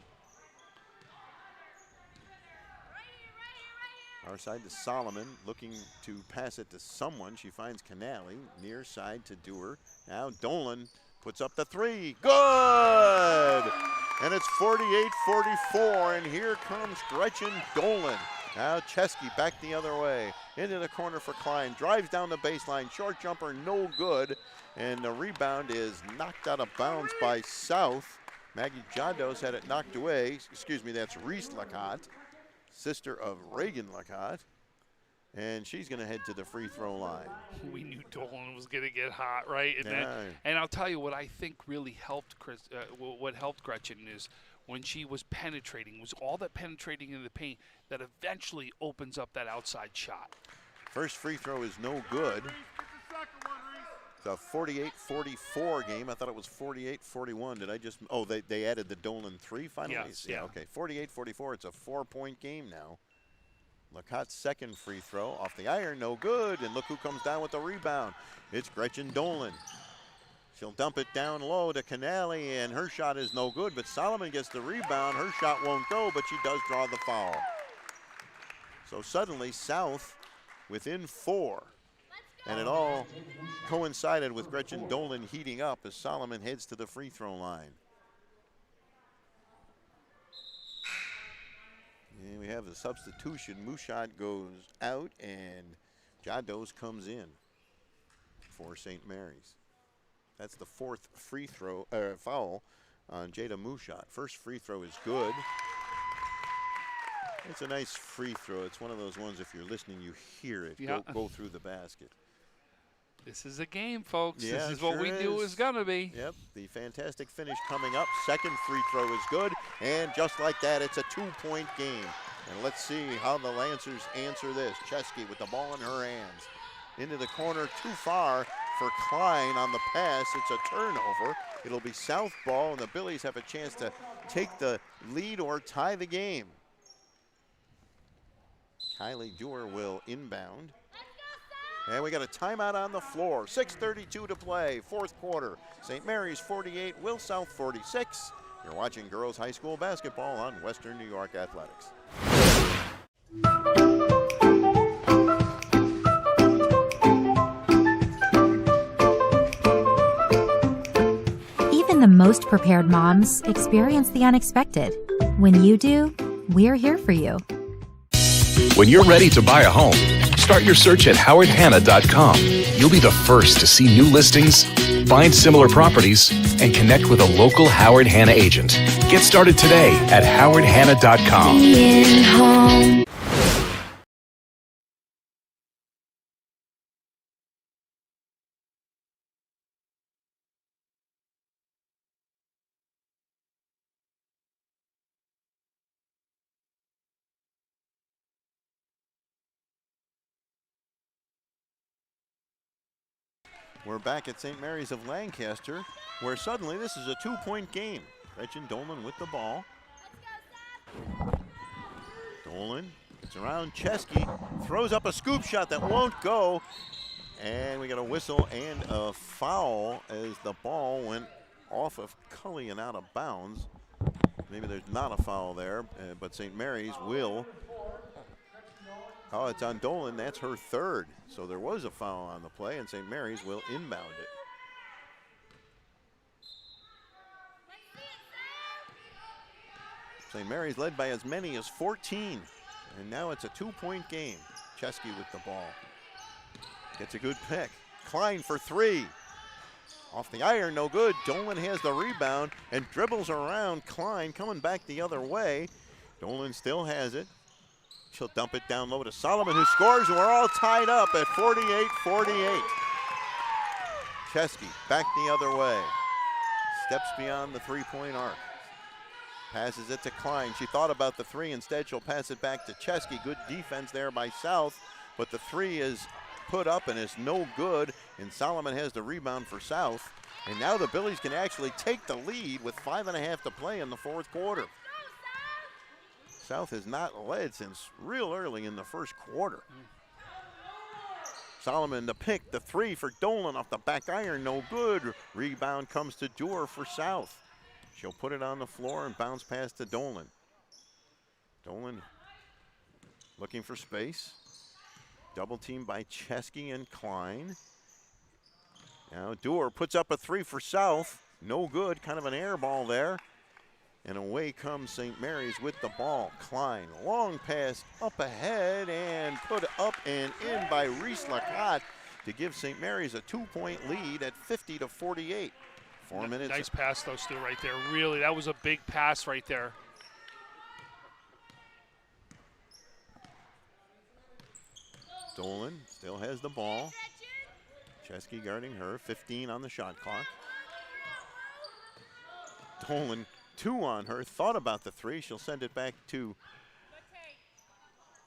Our side to Solomon, looking to pass it to someone. She finds Canale, near side to Dewar. Now Dolan puts up the 3. Good! And it's 48-44, and here comes Gretchen Dolan. Now Chesky back the other way. Into the corner for Klein. Drives down the baseline. Short jumper, no good. And the rebound is knocked out of bounds by South. Maggie Jados had it knocked away. Excuse me, that's Reese Lacotte, sister of Reagan Lacotte, and she's going to head to the free throw line. We knew Dolan was going to get hot, right? And, Yeah. and I'll tell you what I think really helped what helped Gretchen is when she was penetrating, was all that penetrating in the paint that eventually opens up that outside shot. First free throw is no good. It's a 48-44 game. I thought it was 48-41. Did I just? Oh, they added the Dolan 3 finally. Yes, yeah. Okay, 48-44. It's a 4-point game now. Lacotte's second free throw off the iron, no good. And look who comes down with the rebound. It's Gretchen Dolan. She'll dump it down low to Canale, and her shot is no good. But Solomon gets the rebound. Her shot won't go, but she does draw the foul. So suddenly South within 4. And it all coincided with Gretchen Dolan heating up as Solomon heads to the free throw line. And we have the substitution. Mushat goes out and Jados comes in for St. Mary's. That's the 4th free throw foul on Jada Mushat. First free throw is good. It's a nice free throw. It's one of those ones, if you're listening, you hear it go through the basket. This is a game, folks. Yeah, this is what we knew it was going to be. Yep, the fantastic finish coming up. Second free throw is good, and just like that, it's a 2-point game. And let's see how the Lancers answer this. Chesky with the ball in her hands. Into the corner, too far for Klein on the pass. It's a turnover. It'll be South ball, and the Billies have a chance to take the lead or tie the game. Kylie Dewar will inbound. And we got a timeout on the floor. 6:32 to play, fourth quarter. St. Mary's 48, Will South 46. You're watching girls high school basketball on Western New York Athletics. Even the most prepared moms experience the unexpected. When you do, we're here for you. When you're ready to buy a home, start your search at howardhanna.com. You'll be the first to see new listings, find similar properties, and connect with a local Howard Hanna agent. Get started today at howardhanna.com. Being home. We're back at St. Mary's of Lancaster, where suddenly this is a 2-point game. Gretchen Dolan with the ball. Dolan gets around Chesky, throws up a scoop shot that won't go, and we got a whistle and a foul as the ball went off of Cully and out of bounds. Maybe there's not a foul there, but St. Mary's will. Oh, it's on Dolan. That's her third. So there was a foul on the play, and St. Mary's will inbound it. St. Mary's led by as many as 14. And now it's a 2-point game. Chesky with the ball. Gets a good pick. Klein for three. Off the iron, no good. Dolan has the rebound and dribbles around Klein, coming back the other way. Dolan still has it. She'll dump it down low to Solomon, who scores. We're all tied up at 48-48. Chesky back the other way. Steps beyond the three-point arc. Passes it to Klein. She thought about the three. Instead, she'll pass it back to Chesky. Good defense there by South, but the three is put up and is no good, and Solomon has the rebound for South. And now the Billies can actually take the lead with 5.5 to play in the fourth quarter. South has not led since real early in the first quarter. Solomon the pick, the three for Dolan off the back iron, no good. Rebound comes to Dewar for South. She'll put it on the floor and bounce past to Dolan. Dolan looking for space. Double team by Chesky and Klein. Now Dewar puts up a three for South. No good, kind of an air ball there. And away comes St. Mary's with the ball. Klein, long pass up ahead and put up and in by Reese Lacotte to give St. Mary's a 2-point lead at 50-48. 4 minutes. Nice pass, though, Stu, right there. Really, that was a big pass right there. Dolan still has the ball. Chesky guarding her, 15 on the shot clock. Dolan, 2 on her, thought about the three. She'll send it back to,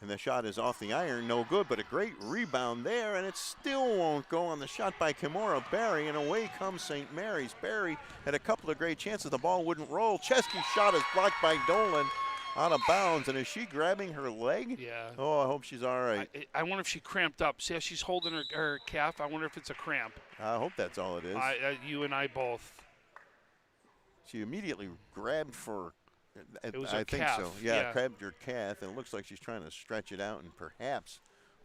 and the shot is off the iron, no good, but a great rebound there, and it still won't go on the shot by Kimora Barry, and away comes St. Mary's. Barry had a couple of great chances. The ball wouldn't roll. Chesky's shot is blocked by Dolan out of bounds, and is she grabbing her leg? Yeah. Oh, I hope she's all right. I wonder if she cramped up. See how she's holding her calf? I wonder if it's a cramp. I hope that's all it is. You and I both. She immediately grabbed for, it was I her think calf. so. Yeah, grabbed her calf, and it looks like she's trying to stretch it out and perhaps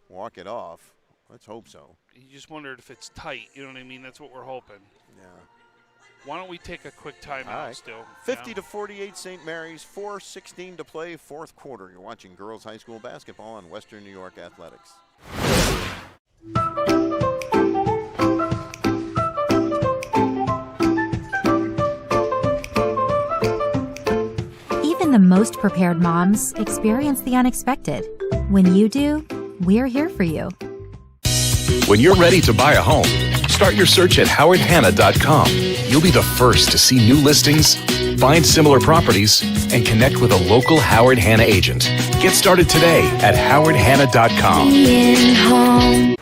walk it off. Let's hope so. You just wondered if it's tight. You know what I mean? That's what we're hoping. Yeah. Why don't we take a quick timeout still? 50-48 St. Mary's, 4:16 to play, fourth quarter. You're watching girls high school basketball on Western New York Athletics. the most prepared moms experience the unexpected. When you do, we're here for you. When you're ready to buy a home, start your search at howardhanna.com. You'll be the first to see new listings, find similar properties, and connect with a local Howard Hanna agent. Get started today at howardhanna.com. Being home.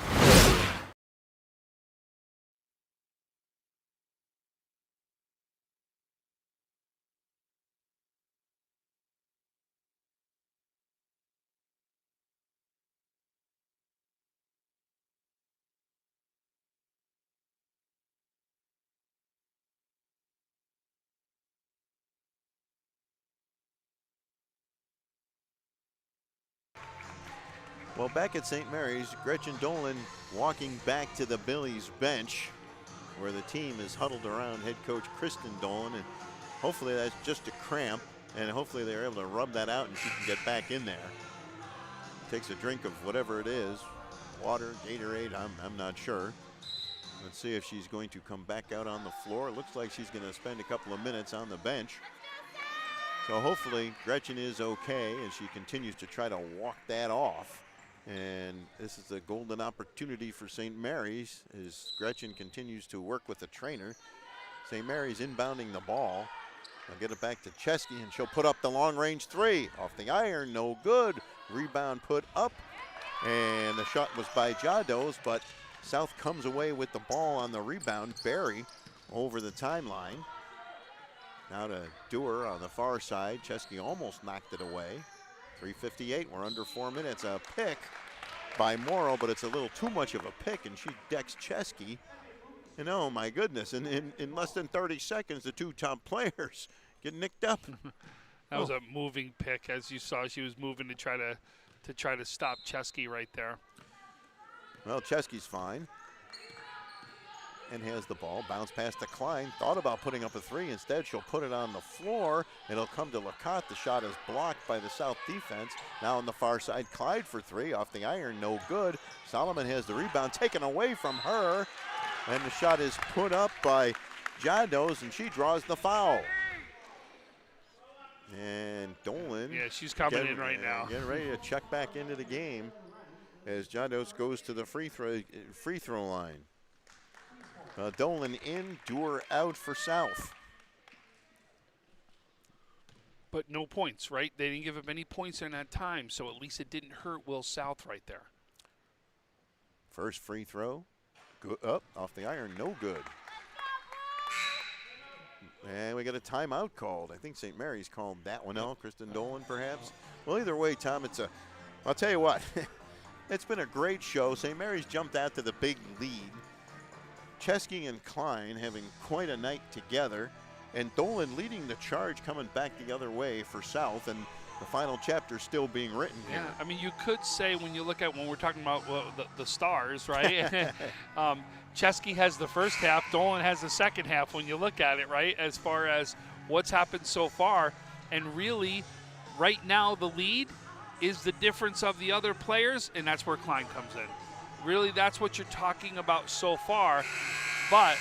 Well, back at St. Mary's, Gretchen Dolan walking back to the Billies bench where the team is huddled around head coach Kristen Dolan, and hopefully that's just a cramp, and hopefully they're able to rub that out and she can get back in there. Takes a drink of whatever it is, water, Gatorade, I'm not sure. Let's see if she's going to come back out on the floor. It looks like she's going to spend a couple of minutes on the bench. So hopefully Gretchen is okay as she continues to try to walk that off. And this is a golden opportunity for St. Mary's as Gretchen continues to work with the trainer. St. Mary's inbounding the ball. They'll get it back to Chesky, and she'll put up the long-range three. Off the iron, no good. Rebound put up, and the shot was by Jados, but South comes away with the ball on the rebound. Barry over the timeline. Now to Dewar on the far side. Chesky almost knocked it away. 3:58, we're under 4 minutes. A pick by Morrow, but it's a little too much of a pick, and she decks Chesky. And oh my goodness, in less than 30 seconds, the two top players get nicked up. That was a moving pick, as you saw. She was moving to try to stop Chesky right there. Well, Chesky's fine and has the ball. Bounce past to Klein. Thought about putting up a three. Instead, she'll put it on the floor. It'll come to Lacotte. The shot is blocked by the South defense. Now on the far side, Clyde for three. Off the iron, no good. Solomon has the rebound taken away from her. And the shot is put up by Jados, and she draws the foul. And Dolan. Yeah, she's coming in right now. Getting ready to check back into the game as Jados goes to the free throw line. Dolan in, Dewar out for South. But no points, right? They didn't give up any points in that time, so at least it didn't hurt Will South right there. First free throw, good up, off the iron, no good. And we got a timeout called. I think St. Mary's called that one out. Kristen Dolan, perhaps. Well, either way, Tom, I'll tell you what, it's been a great show. St. Mary's jumped out to the big lead. Chesky and Klein having quite a night together, and Dolan leading the charge, coming back the other way for South, and the final chapter still being written here. Yeah, I mean, you could say when we're talking about the stars, right? Chesky has the first half, Dolan has the second half when you look at it, right, as far as what's happened so far. And really, right now, the lead is the difference of the other players, and that's where Klein comes in. Really, that's what you're talking about so far. But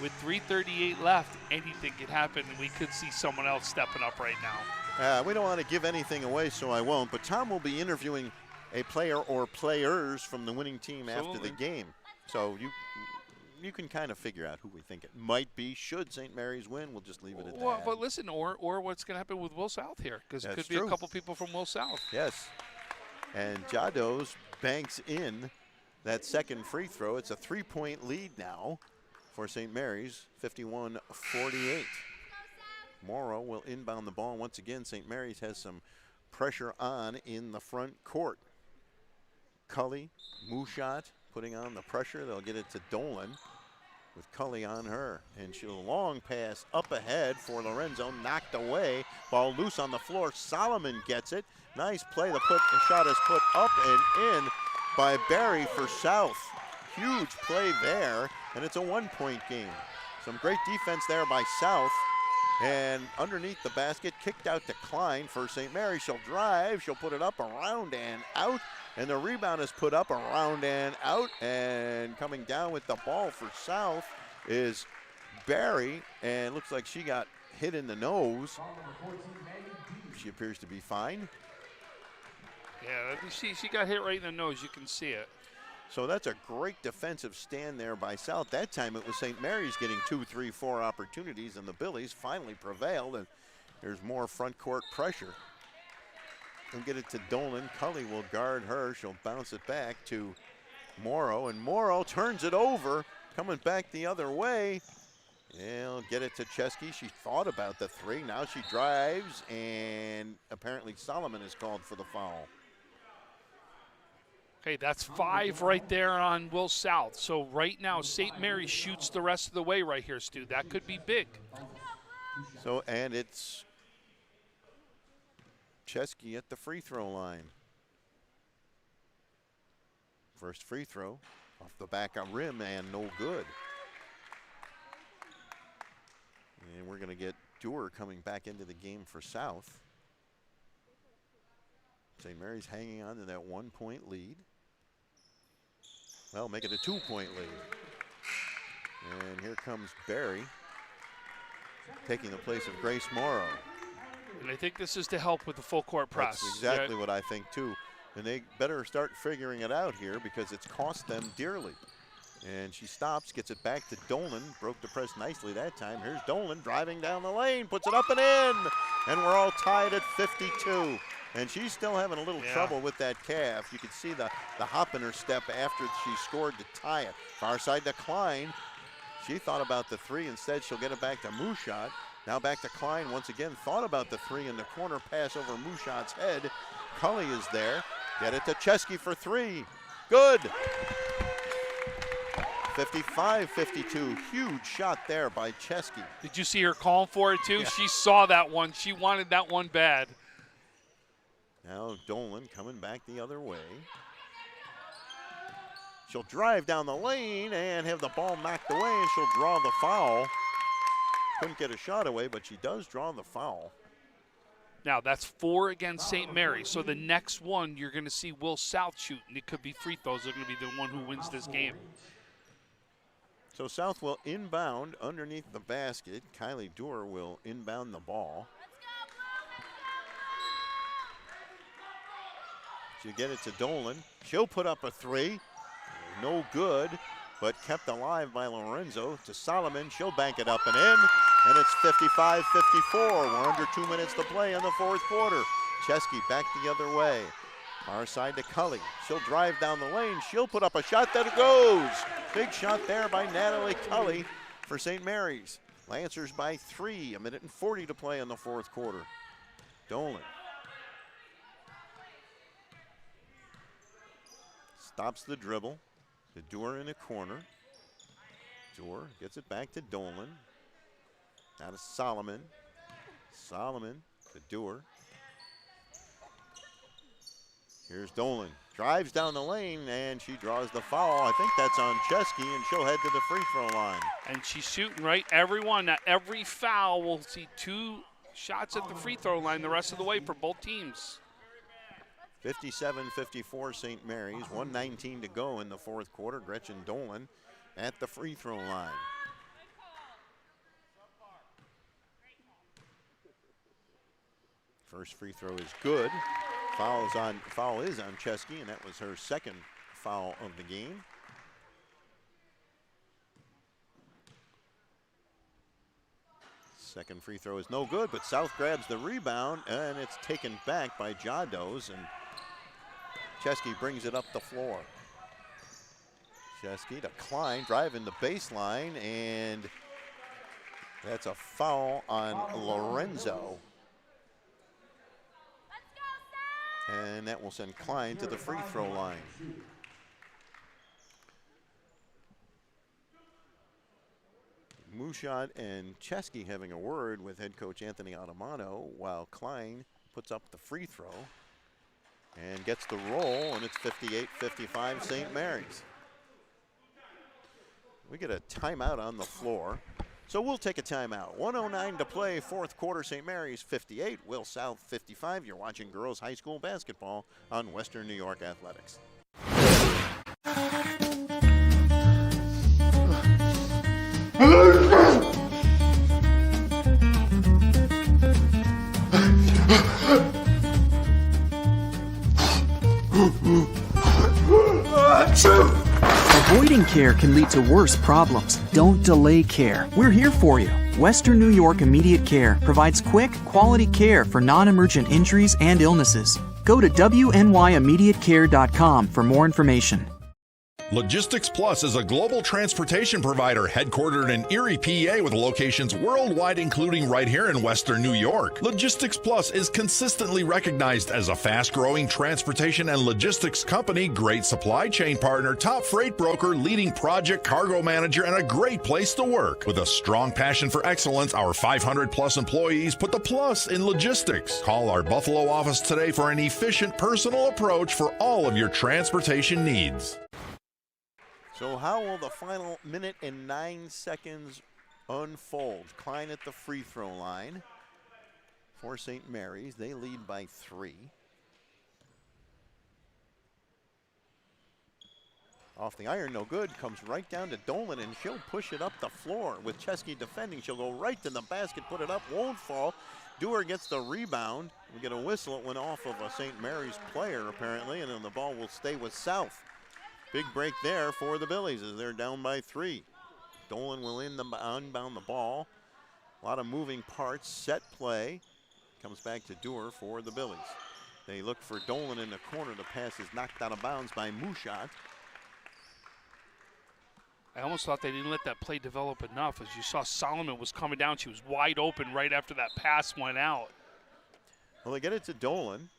with 3:38 left, anything could happen, and we could see someone else stepping up right now. We don't want to give anything away, so I won't. But Tom will be interviewing a player or players from the winning team after the game. So you can kind of figure out who we think it might be. Should St. Mary's win, we'll just leave it at that. But listen, or what's going to happen with Will South here, because it could be a couple people from Will South. Yes. And Jados banks in that second free throw. It's a 3-point lead now for St. Mary's, 51-48. Morrow will inbound the ball. Once again, St. Mary's has some pressure on in the front court. Cully, Mushat putting on the pressure. They'll get it to Dolan with Cully on her. And she'll long pass up ahead for Lorenzo, knocked away. Ball loose on the floor. Solomon gets it. Nice play. The shot is put up and in by Barry for South. Huge play there, and it's a 1-point game. Some great defense there by South. And underneath the basket, kicked out to Klein for St. Mary. She'll drive, she'll put it up, around and out. And the rebound is put up, around and out. And coming down with the ball for South is Barry. And looks like she got hit in the nose. She appears to be fine. Yeah, she got hit right in the nose. You can see it. So that's a great defensive stand there by South. That time it was St. Mary's getting 2, 3, 4 opportunities, and the Billies finally prevailed, and there's more front court pressure. They'll get it to Dolan. Cully will guard her. She'll bounce it back to Morrow, and Morrow turns it over, coming back the other way. They'll get it to Chesky. She thought about the 3. Now she drives, and apparently Solomon is called for the foul. Okay, that's 5 right there on Will South. So right now, St. Mary's shoots the rest of the way right here, Stu. That could be big. So, and it's Chesky at the free throw line. First free throw off the back of rim and no good. And we're going to get Dewar coming back into the game for South. St. Mary's hanging on to that 1-point lead. Well, make it a 2-point lead. And here comes Barry, taking the place of Grace Morrow. And I think this is to help with the full court press. That's exactly what I think too. And they better start figuring it out here because it's cost them dearly. And she stops, gets it back to Dolan. Broke the press nicely that time. Here's Dolan driving down the lane, puts it up and in. And we're all tied at 52. And she's still having a little trouble with that calf. You can see the hop in her step after she scored to tie it. Far side to Klein. She thought about the 3. Instead, she'll get it back to Mushat. Now back to Klein once again. Thought about the 3 in the corner pass over Mushat's head. Cully is there. Get it to Chesky for 3. Good. 55-52. Huge shot there by Chesky. Did you see her calling for it too? Yeah. She saw that one. She wanted that one bad. Now Dolan coming back the other way. She'll drive down the lane and have the ball knocked away, and she'll draw the foul. Couldn't get a shot away, but she does draw the foul. Now that's 4 against St. Mary's. So the next one you're going to see Will South shoot, and it could be free throws. They're going to be the one who wins this game. So South will inbound underneath the basket. Kylie Dewar will inbound the ball. She'll get it to Dolan. She'll put up a 3. No good, but kept alive by Lorenzo. To Solomon. She'll bank it up and in. And it's 55-54. We're under 2 minutes to play in the fourth quarter. Chesky back the other way. Far side to Cully. She'll drive down the lane. She'll put up a shot that goes. Big shot there by Natalie Cully for St. Mary's. Lancers by 3. 1:40 to play in the fourth quarter. Dolan. Stops the dribble. The Dewar in the corner. Dewar gets it back to Dolan. Now to Solomon. Solomon to Dewar. Here's Dolan. Drives down the lane, and she draws the foul. I think that's on Chesky, and she'll head to the free throw line. And she's shooting right everyone. Now every foul will see 2 shots at the free throw line the rest of the way for both teams. 57-54 St. Mary's. 1:19 to go in the fourth quarter. Gretchen Dolan at the free throw line. First free throw is good. Foul is on Chesky, and that was her second foul of the game. Second free throw is no good, but South grabs the rebound, and it's taken back by Jados, and Chesky brings it up the floor. Chesky to Klein, driving the baseline, and that's a foul on Lorenzo. And that will send Klein to the free throw line. Mushat and Chesky having a word with head coach Anthony Automano while Klein puts up the free throw and gets the roll, and it's 58-55 St. Mary's. We get a timeout on the floor. So we'll take a timeout. 1:09 to play, fourth quarter. St. Mary's 58, Will South 55. You're watching girls high school basketball on Western New York Athletics. Delaying care can lead to worse problems. Don't delay care. We're here for you. Western New York Immediate Care provides quick, quality care for non-emergent injuries and illnesses. Go to wnyimmediatecare.com for more information. Logistics Plus is a global transportation provider headquartered in Erie, PA with locations worldwide, including right here in Western New York. Logistics Plus is consistently recognized as a fast-growing transportation and logistics company, great supply chain partner, top freight broker, leading project cargo manager, and a great place to work. With a strong passion for excellence, our 500-plus employees put the plus in logistics. Call our Buffalo office today for an efficient, personal approach for all of your transportation needs. So how will the final minute and 9 seconds unfold? Klein at the free throw line for St. Mary's. They lead by 3. Off the iron, no good. Comes right down to Dolan, and she'll push it up the floor. With Chesky defending, she'll go right to the basket, put it up, won't fall. Dewar gets the rebound. We get a whistle. It went off of a St. Mary's player, apparently, and then the ball will stay with South. Big break there for the Billies as they're down by 3. Dolan will unbound the ball. A lot of moving parts, set play. Comes back to Dewar for the Billies. They look for Dolan in the corner. The pass is knocked out of bounds by Mushat. I almost thought they didn't let that play develop enough. As you saw, Solomon was coming down. She was wide open right after that pass went out. Well, they get it to Dolan.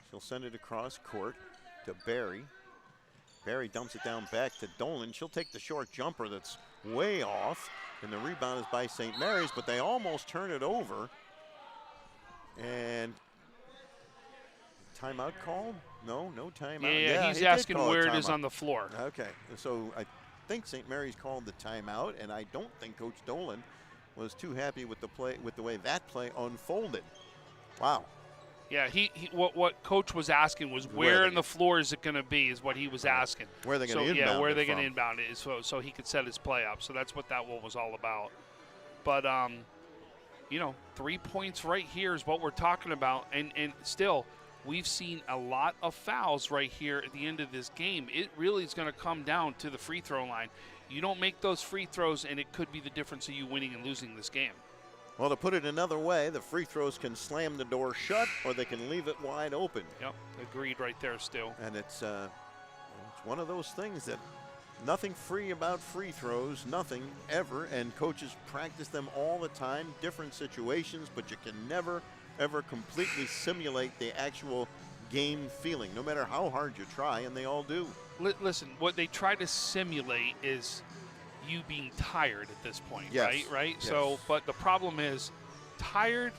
She'll send it across court to Barry. Barry dumps it down back to Dolan. She'll take the short jumper that's way off, and the rebound is by St. Mary's, but they almost turn it over. And timeout called? No timeout. Yeah, he's asking where it is on the floor. Okay, so I think St. Mary's called the timeout, and I don't think Coach Dolan was too happy with the way that play unfolded. Wow. Yeah, what Coach was asking was where in the floor is it going to be is what he was asking. Where are they going to inbound it? Yeah, where are they going to inbound it so he could set his play up. So that's what that one was all about. But, 3 points right here is what we're talking about. And still, we've seen a lot of fouls right here at the end of this game. It really is going to come down to the free throw line. You don't make those free throws, and it could be the difference of you winning and losing this game. Well, to put it another way, the free throws can slam the door shut or they can leave it wide open. Yep, agreed right there still. And it's one of those things that nothing free about free throws, nothing ever, and coaches practice them all the time, different situations, but you can never, ever completely simulate the actual game feeling, no matter how hard you try, and they all do. Listen, what they try to simulate is you being tired at this point, yes. right? Yes. So, but the problem is tired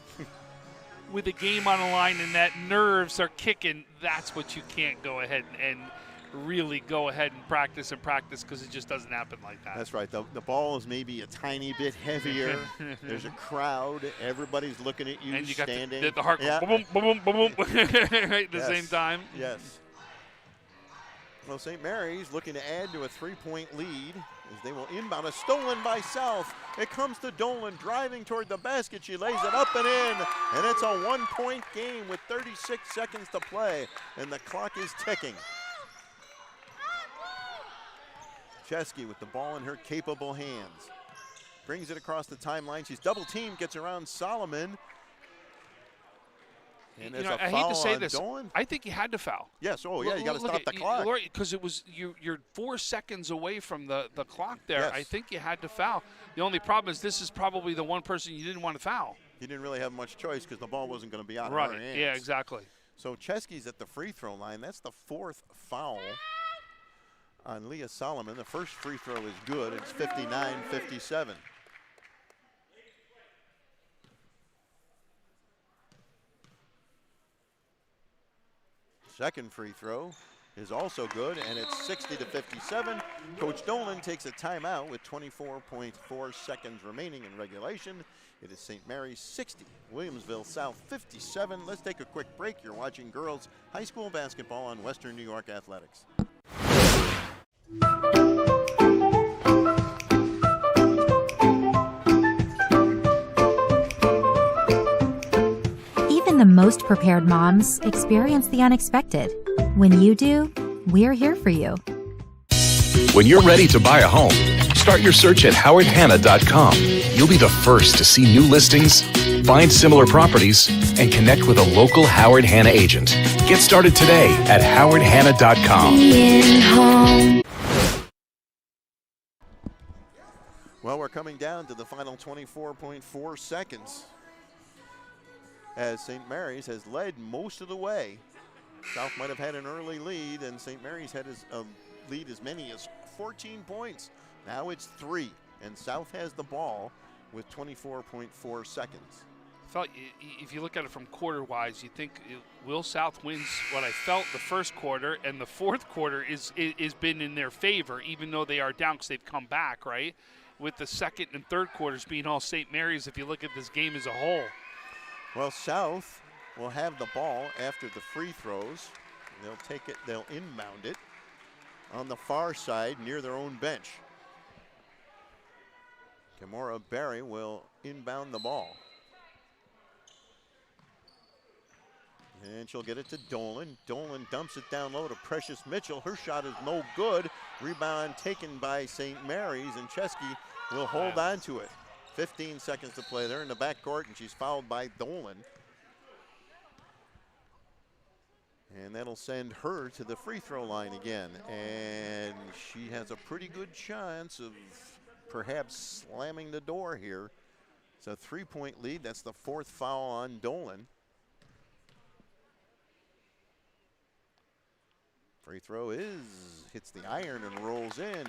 with a game on the line and that nerves are kicking, that's what you can't go ahead and really go ahead and practice because it just doesn't happen like that. That's right. The ball is maybe a tiny bit heavier. There's a crowd. Everybody's looking at you, and you standing. got the heart boom, boom, boom, boom, right at the same time. Yes. Well, St. Mary's looking to add to a 3-point lead as they will inbound. A stolen by South. It comes to Dolan driving toward the basket. She lays it up and in, and it's a 1-point game with 36 seconds to play, and the clock is ticking. Chesky with the ball in her capable hands. Brings it across the timeline. She's double teamed, gets around Solomon. And there's a foul. I hate to say on this. Dolan. I think you had to foul. Yes. Oh, yeah. You got to stop the clock. Because it was you're 4 seconds away from the clock there. Yes. I think you had to foul. The only problem is this is probably the one person you didn't want to foul. You didn't really have much choice because the ball wasn't going to be out of her hands. Yeah, exactly. So Chesky's at the free throw line. That's the 4th foul on Leah Solomon. The first free throw is good. It's 59-57. Second free throw is also good, and it's 60-57. Coach Dolan takes a timeout with 24.4 seconds remaining in regulation. It is St. Mary's 60, Williamsville South 57. Let's take a quick break. You're watching girls high school basketball on Western New York Athletics. Even the most prepared moms experience the unexpected. When you do, we're here for you. When you're ready to buy a home, start your search at howardhanna.com. You'll be the first to see new listings, find similar properties, and connect with a local Howard Hanna agent. Get started today at howardhanna.com. Well, we're coming down to the final 24.4 seconds as St. Mary's has led most of the way. South might have had an early lead, and St. Mary's had a lead as many as 14 points. Now it's 3, and South has the ball with 24.4 seconds. If you look at it from quarter-wise, you think Will South wins what I felt the first quarter, and the fourth quarter is been in their favor, even though they are down because they've come back, right? With the second and third quarters being all St. Mary's, if you look at this game as a whole. Well, South will have the ball after the free throws. They'll take it, they'll inbound it on the far side near their own bench. Kimora Berry will inbound the ball. And she'll get it to Dolan. Dolan dumps it down low to Precious Mitchell. Her shot is no good. Rebound taken by St. Mary's, and Chesky will hold on to it. 15 seconds to play. They're in the backcourt, and she's fouled by Dolan. And that'll send her to the free throw line again. And she has a pretty good chance of perhaps slamming the door here. It's a 3-point lead. That's the 4th foul on Dolan. Free throw hits the iron and rolls in.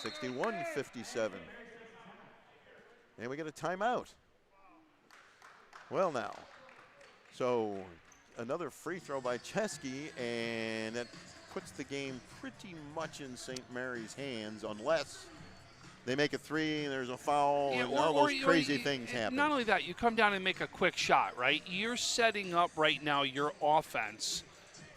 61-57. And we get a timeout. Well now, so another free throw by Chesky, and that puts the game pretty much in St. Mary's hands unless they make a 3 and there's a foul and all those crazy things happen. Not only that, you come down and make a quick shot, right? You're setting up right now your offense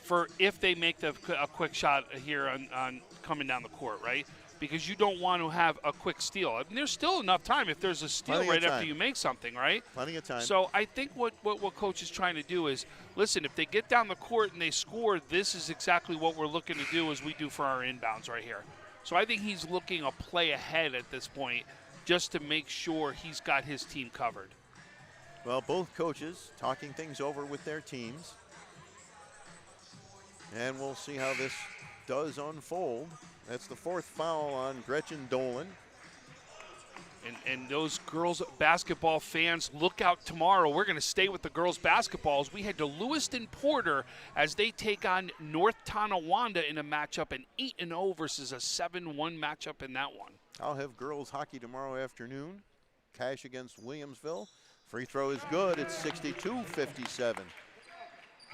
for if they make a quick shot here on coming down the court, right? Because you don't want to have a quick steal. I mean, there's still enough time if there's a steal right after you make something, right? Plenty of time. So I think what Coach is trying to do is, listen, if they get down the court and they score, this is exactly what we're looking to do as we do for our inbounds right here. So I think he's looking a play ahead at this point just to make sure he's got his team covered. Well, both coaches talking things over with their teams. And we'll see how this does unfold. That's the 4th foul on Gretchen Dolan. And those girls basketball fans, look out tomorrow. We're going to stay with the girls basketballs. We head to Lewiston Porter as they take on North Tonawanda in a matchup, an 8-0 versus a 7-1 matchup in that one. I'll have girls hockey tomorrow afternoon. Cash against Williamsville. Free throw is good. It's 62-57.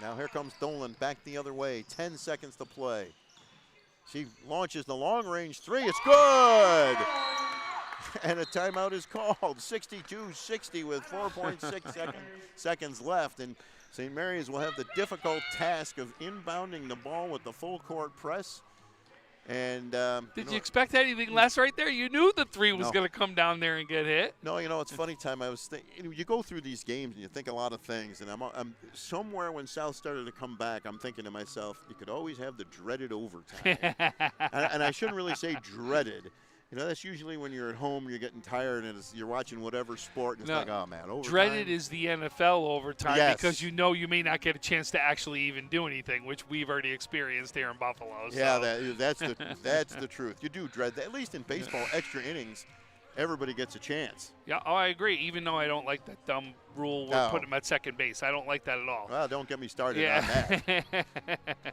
Now here comes Dolan back the other way. 10 seconds to play. She launches the long-range 3. It's good! And a timeout is called. 62-60 with 4.6 seconds left. And St. Mary's will have the difficult task of inbounding the ball with the full court press. And did you expect anything less right there? You knew the 3 was going to come down there and get hit. No, it's funny time. I was thinking, you go through these games and you think a lot of things. And I'm somewhere when South started to come back, I'm thinking to myself, you could always have the dreaded overtime. and I shouldn't really say dreaded. That's usually when you're at home, you're getting tired, and you're watching whatever sport, and it's like, oh, man, overtime. Dreaded is the NFL overtime because you know you may not get a chance to actually even do anything, which we've already experienced here in Buffalo. Yeah, that's the truth. You do dread that. At least in baseball, extra innings, everybody gets a chance. Yeah, I agree, even though I don't like that dumb rule we're putting them at second base. I don't like that at all. Well, don't get me started on that.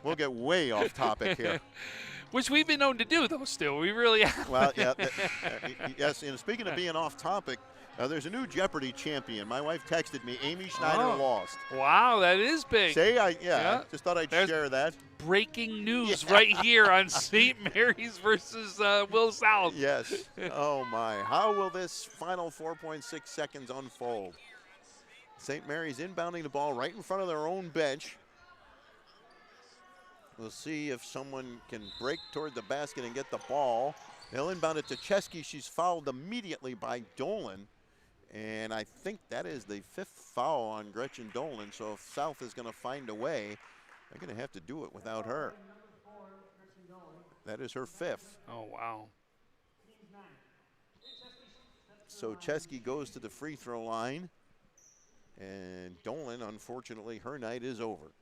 We'll get way off topic here. Which we've been known to do, though, still. We really have. Well, yeah. Yes, and speaking of being off topic, there's a new Jeopardy champion. My wife texted me, Amy Schneider lost. Wow, that is big. I just thought I'd share that. Breaking news right here on St. Mary's versus Will South. Yes. Oh, my. How will this final 4.6 seconds unfold? St. Mary's inbounding the ball right in front of their own bench. We'll see if someone can break toward the basket and get the ball. They'll inbound it to Chesky. She's fouled immediately by Dolan. And I think that is the 5th foul on Gretchen Dolan. So if South is going to find a way, they're going to have to do it without her. That is her 5th. Oh, wow. So Chesky goes to the free throw line. And Dolan, unfortunately, her night is over.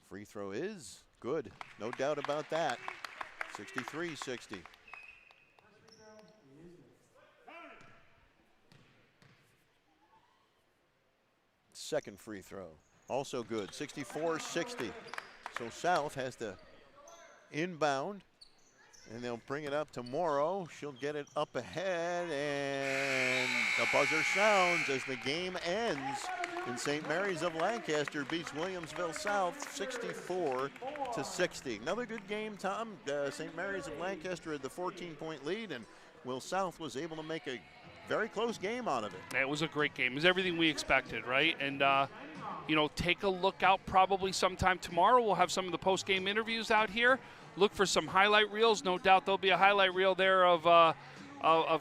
Free throw is good. No doubt about that. 63-60. Second free throw, also good, 64-60. So South has to inbound, and they'll bring it up to Morrow. She'll get it up ahead, and the buzzer sounds as the game ends. And St. Mary's of Lancaster beats Williamsville South 64-60. Another good game, Tom. St. Mary's of Lancaster had the 14-point lead, and Will South was able to make a very close game out of it. It was a great game. It was everything we expected, right? And, you know, take a look out probably sometime tomorrow. We'll have some of the post-game interviews out here. Look for some highlight reels. No doubt there'll be a highlight reel there of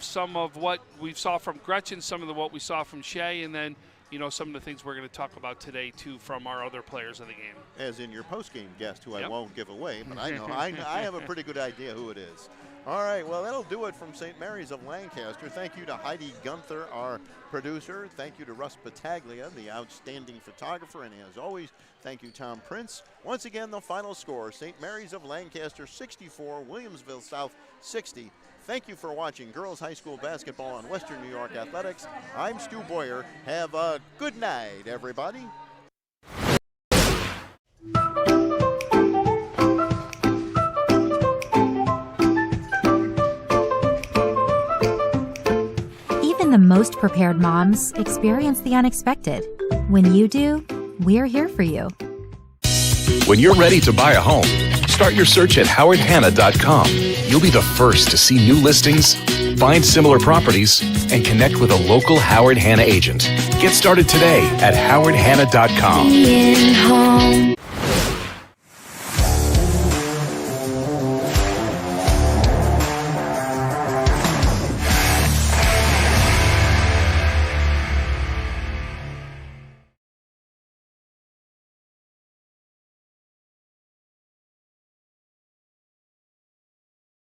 some of what we saw from Gretchen, some of what we saw from Shea, and then, you know, some of the things we're going to talk about today, too, from our other players of the game. As in your post-game guest, who I won't give away, but I know I have a pretty good idea who it is. All right, well, that'll do it from St. Mary's of Lancaster. Thank you to Heidi Gunther, our producer. Thank you to Russ Battaglia, the outstanding photographer. And as always, thank you, Tom Prince. Once again, the final score, St. Mary's of Lancaster 64, Williamsville South 60. Thank you for watching Girls High School Basketball on Western New York Athletics. I'm Stu Boyer. Have a good night, everybody. Even the most prepared moms experience the unexpected. When you do, we're here for you. When you're ready to buy a home, start your search at howardhanna.com. You'll be the first to see new listings, find similar properties, and connect with a local Howard Hanna agent. Get started today at howardhanna.com.